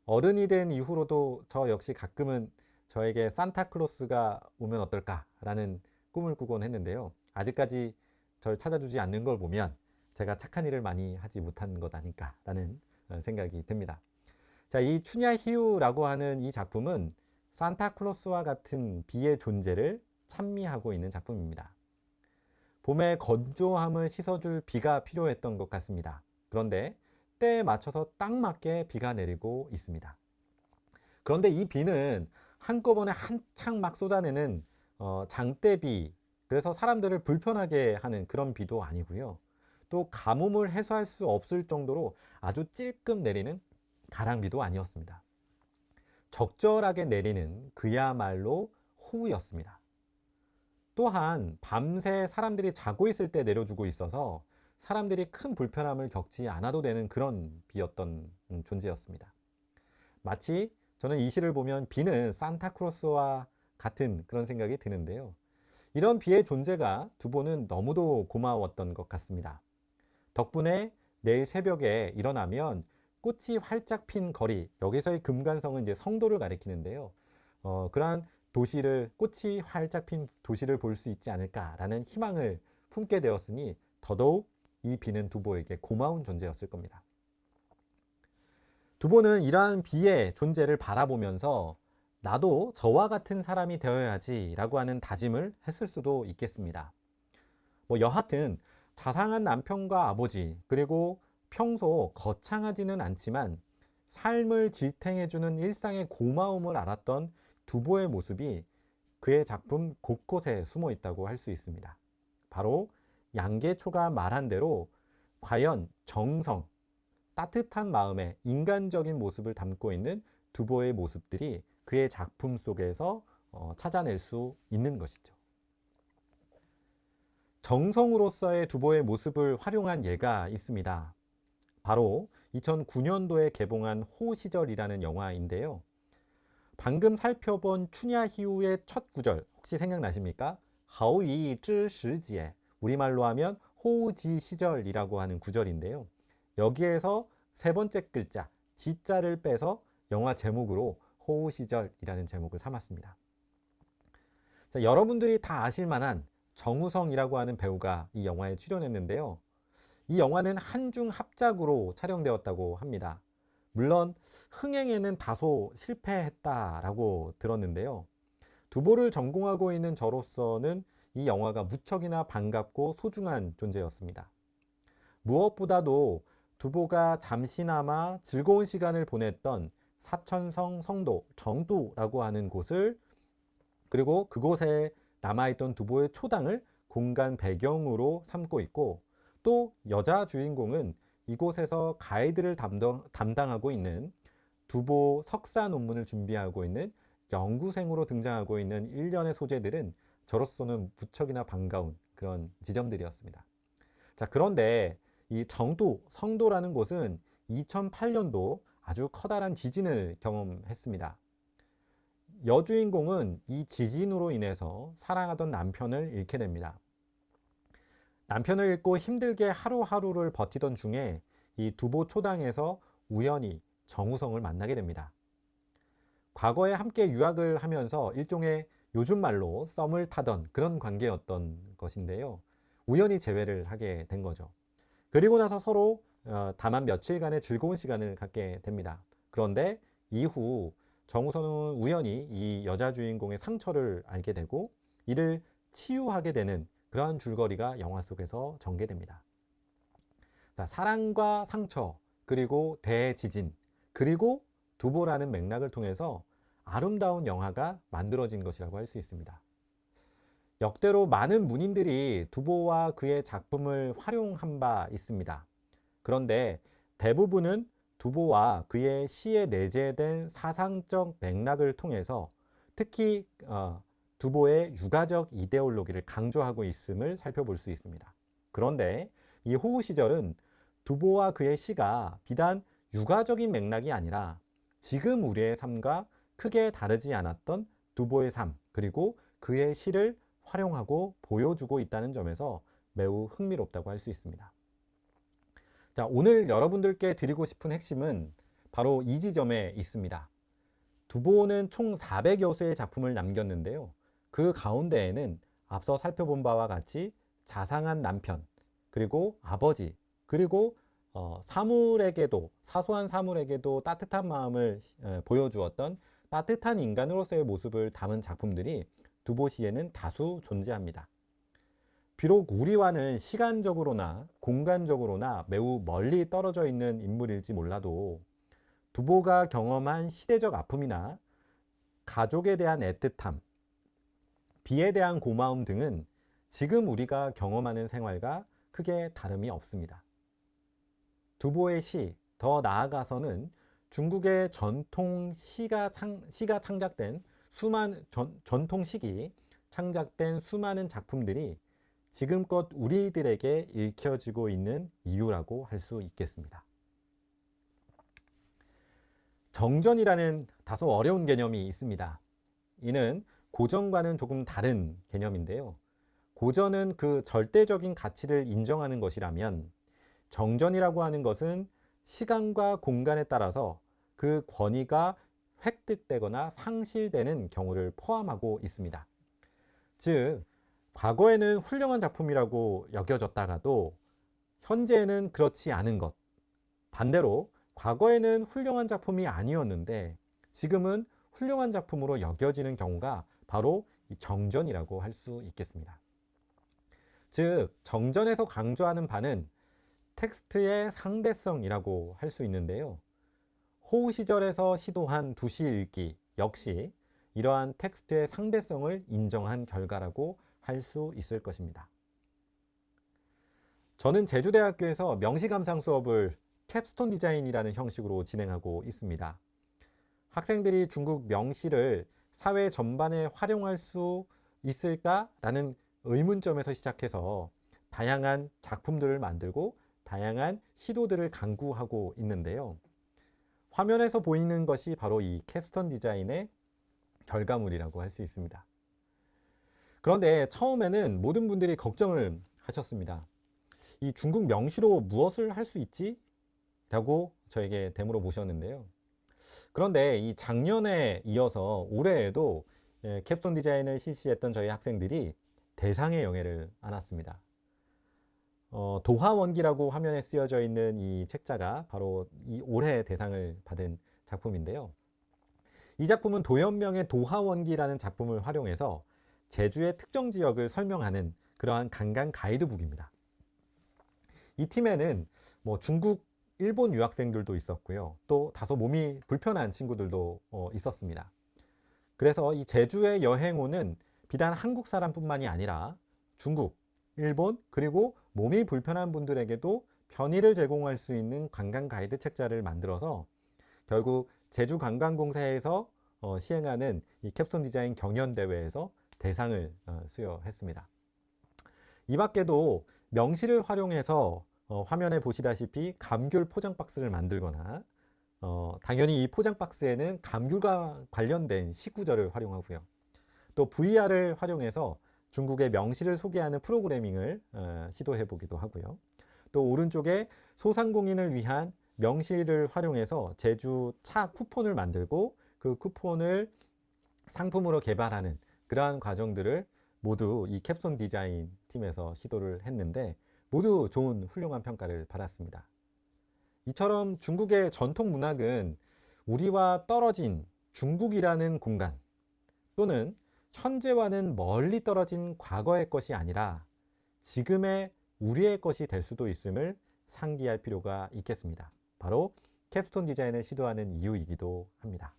어른이 된 이후로도 저 역시 가끔은 저에게 산타크로스가 오면 어떨까라는 꿈을 꾸곤 했는데요. 아직까지 저를 찾아주지 않는 걸 보면 제가 착한 일을 많이 하지 못한 것 아닐까라는 생각이 듭니다. 자, 이 춘야히우라고 하는 이 작품은 산타크로스와 같은 비의 존재를 찬미하고 있는 작품입니다. 봄의 건조함을 씻어줄 비가 필요했던 것 같습니다. 그런데 때에 맞춰서 딱 맞게 비가 내리고 있습니다. 그런데 이 비는 한꺼번에 한창 막 쏟아내는 장대비, 그래서 사람들을 불편하게 하는 그런 비도 아니고요. 또 가뭄을 해소할 수 없을 정도로 아주 찔끔 내리는 가랑비도 아니었습니다. 적절하게 내리는 그야말로 호우였습니다. 또한 밤새 사람들이 자고 있을 때 내려주고 있어서 사람들이 큰 불편함을 겪지 않아도 되는 그런 비였던 존재였습니다. 마치 저는 이 시를 보면 비는 산타크로스와 같은 그런 생각이 드는데요. 이런 비의 존재가 두보는 너무도 고마웠던 것 같습니다. 덕분에 내일 새벽에 일어나면 꽃이 활짝 핀 거리, 여기서의 금관성은 이제 성도를 가리키는데요. 그러한 도시를, 꽃이 활짝 핀 도시를 볼 수 있지 않을까라는 희망을 품게 되었으니 더더욱 이 비는 두보에게 고마운 존재였을 겁니다. 두보는 이러한 비의 존재를 바라보면서 나도 저와 같은 사람이 되어야지 라고 하는 다짐을 했을 수도 있겠습니다. 여하튼 자상한 남편과 아버지, 그리고 평소 거창하지는 않지만 삶을 지탱해주는 일상의 고마움을 알았던 두보의 모습이 그의 작품 곳곳에 숨어 있다고 할 수 있습니다. 바로 양계초가 말한 대로 과연 정성, 따뜻한 마음의 인간적인 모습을 담고 있는 두보의 모습들이 그의 작품 속에서 찾아낼 수 있는 것이죠. 정성으로서의 두보의 모습을 활용한 예가 있습니다. 바로 2009년도에 개봉한 호시절이라는 영화인데요. 방금 살펴본 춘야히우의 첫 구절 혹시 생각나십니까? 하오이 쯔시지에, 우리말로 하면 호우지 시절이라고 하는 구절인데요. 여기에서 세 번째 글자 지자를 빼서 영화 제목으로 호우시절이라는 제목을 삼았습니다. 자, 여러분들이 다 아실 만한 정우성이라고 하는 배우가 이 영화에 출연했는데요. 이 영화는 한중 합작으로 촬영되었다고 합니다. 물론 흥행에는 다소 실패했다라고 들었는데요. 두보를 전공하고 있는 저로서는 이 영화가 무척이나 반갑고 소중한 존재였습니다. 무엇보다도 두보가 잠시나마 즐거운 시간을 보냈던 사천성 성도 정두라고 하는 곳을, 그리고 그곳에 남아있던 두보의 초당을 공간 배경으로 삼고 있고, 또 여자 주인공은 이곳에서 가이드를 담당하고 있는 두보 석사 논문을 준비하고 있는 연구생으로 등장하고 있는 일련의 소재들은 저로서는 무척이나 반가운 그런 지점들이었습니다. 자, 그런데 이 정두, 성도라는 곳은 2008년도 아주 커다란 지진을 경험했습니다. 여주인공은 이 지진으로 인해서 사랑하던 남편을 잃게 됩니다. 남편을 잃고 힘들게 하루하루를 버티던 중에 이 두보 초당에서 우연히 정우성을 만나게 됩니다. 과거에 함께 유학을 하면서 일종의 요즘 말로 썸을 타던 그런 관계였던 것인데요. 우연히 재회를 하게 된 거죠. 그리고 나서 서로 다만 며칠간의 즐거운 시간을 갖게 됩니다. 그런데 이후 정우성은 우연히 이 여자 주인공의 상처를 알게 되고 이를 치유하게 되는 그러한 줄거리가 영화 속에서 전개됩니다. 자, 사랑과 상처, 그리고 대지진, 그리고 두보라는 맥락을 통해서 아름다운 영화가 만들어진 것이라고 할 수 있습니다. 역대로 많은 문인들이 두보와 그의 작품을 활용한 바 있습니다. 그런데 대부분은 두보와 그의 시에 내재된 사상적 맥락을 통해서 특히 두보의 유가적 이데올로기를 강조하고 있음을 살펴볼 수 있습니다. 그런데 이 호우 시절은 두보와 그의 시가 비단 유가적인 맥락이 아니라 지금 우리의 삶과 크게 다르지 않았던 두보의 삶, 그리고 그의 시를 활용하고 보여주고 있다는 점에서 매우 흥미롭다고 할 수 있습니다. 자, 오늘 여러분들께 드리고 싶은 핵심은 바로 이 지점에 있습니다. 두보는 총 400여 수의 작품을 남겼는데요. 그 가운데에는 앞서 살펴본 바와 같이 자상한 남편, 그리고 아버지, 그리고 사소한 사물에게도 따뜻한 마음을 보여주었던 따뜻한 인간으로서의 모습을 담은 작품들이 두보 시에는 다수 존재합니다. 비록 우리와는 시간적으로나 공간적으로나 매우 멀리 떨어져 있는 인물일지 몰라도 두보가 경험한 시대적 아픔이나 가족에 대한 애틋함, 비에 대한 고마움 등은 지금 우리가 경험하는 생활과 크게 다름이 없습니다. 두보의 시, 더 나아가서는 중국의 전통 창작된 전통식이 창작된 수많은 작품들이 지금껏 우리들에게 읽혀지고 있는 이유라고 할 수 있겠습니다. 정전이라는 다소 어려운 개념이 있습니다. 이는 고전과는 조금 다른 개념인데요. 고전은 그 절대적인 가치를 인정하는 것이라면 정전이라고 하는 것은 시간과 공간에 따라서 그 권위가 획득되거나 상실되는 경우를 포함하고 있습니다. 즉, 과거에는 훌륭한 작품이라고 여겨졌다가도 현재에는 그렇지 않은 것. 반대로 과거에는 훌륭한 작품이 아니었는데 지금은 훌륭한 작품으로 여겨지는 경우가 바로 이 정전이라고 할 수 있겠습니다. 즉, 정전에서 강조하는 바는 텍스트의 상대성이라고 할 수 있는데요. 호우 시절에서 시도한 두시 읽기 역시 이러한 텍스트의 상대성을 인정한 결과라고 할 수 있을 것입니다. 저는 제주대학교에서 명시감상 수업을 캡스톤 디자인이라는 형식으로 진행하고 있습니다. 학생들이 중국 명시를 사회 전반에 활용할 수 있을까라는 의문점에서 시작해서 다양한 작품들을 만들고 다양한 시도들을 강구하고 있는데요. 화면에서 보이는 것이 바로 이 캡스톤 디자인의 결과물이라고 할 수 있습니다. 그런데 처음에는 모든 분들이 걱정을 하셨습니다. 이 중국 명시로 무엇을 할 수 있지? 라고 저에게 되물어 보셨는데요. 그런데 이 작년에 이어서 올해에도 캡스톤 디자인을 실시했던 저희 학생들이 대상의 영예를 안았습니다. 도화원기라고 화면에 쓰여져 있는 이 책자가 바로 이 올해 대상을 받은 작품인데요. 이 작품은 도연명의 도화원기라는 작품을 활용해서 제주의 특정 지역을 설명하는 그러한 관광 가이드북입니다. 이 팀에는 중국, 일본 유학생들도 있었고요. 또 다소 몸이 불편한 친구들도 있었습니다. 그래서 이 제주의 여행호는 비단 한국 사람뿐만이 아니라 중국, 일본, 그리고 몸이 불편한 분들에게도 편의를 제공할 수 있는 관광 가이드 책자를 만들어서 결국 제주관광공사에서 시행하는 이 캡스톤 디자인 경연대회에서 대상을 수여했습니다. 이 밖에도 명시를 활용해서 화면에 보시다시피 감귤 포장 박스를 만들거나 당연히 이 포장 박스에는 감귤과 관련된 시구절을 활용하고요. 또 VR을 활용해서 중국의 명시를 소개하는 프로그래밍을 시도해 보기도 하고요. 또 오른쪽에 소상공인을 위한 명시를 활용해서 제주 차 쿠폰을 만들고 그 쿠폰을 상품으로 개발하는 그러한 과정들을 모두 이 캡스톤 디자인 팀에서 시도를 했는데 모두 좋은 훌륭한 평가를 받았습니다. 이처럼 중국의 전통 문학은 우리와 떨어진 중국이라는 공간 또는 현재와는 멀리 떨어진 과거의 것이 아니라 지금의 우리의 것이 될 수도 있음을 상기할 필요가 있겠습니다. 바로 캡스톤 디자인을 시도하는 이유이기도 합니다.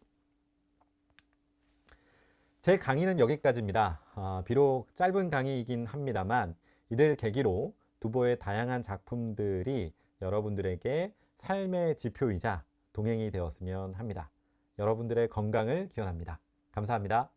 제 강의는 여기까지입니다. 비록 짧은 강의이긴 합니다만 이를 계기로 두보의 다양한 작품들이 여러분들에게 삶의 지표이자 동행이 되었으면 합니다. 여러분들의 건강을 기원합니다. 감사합니다.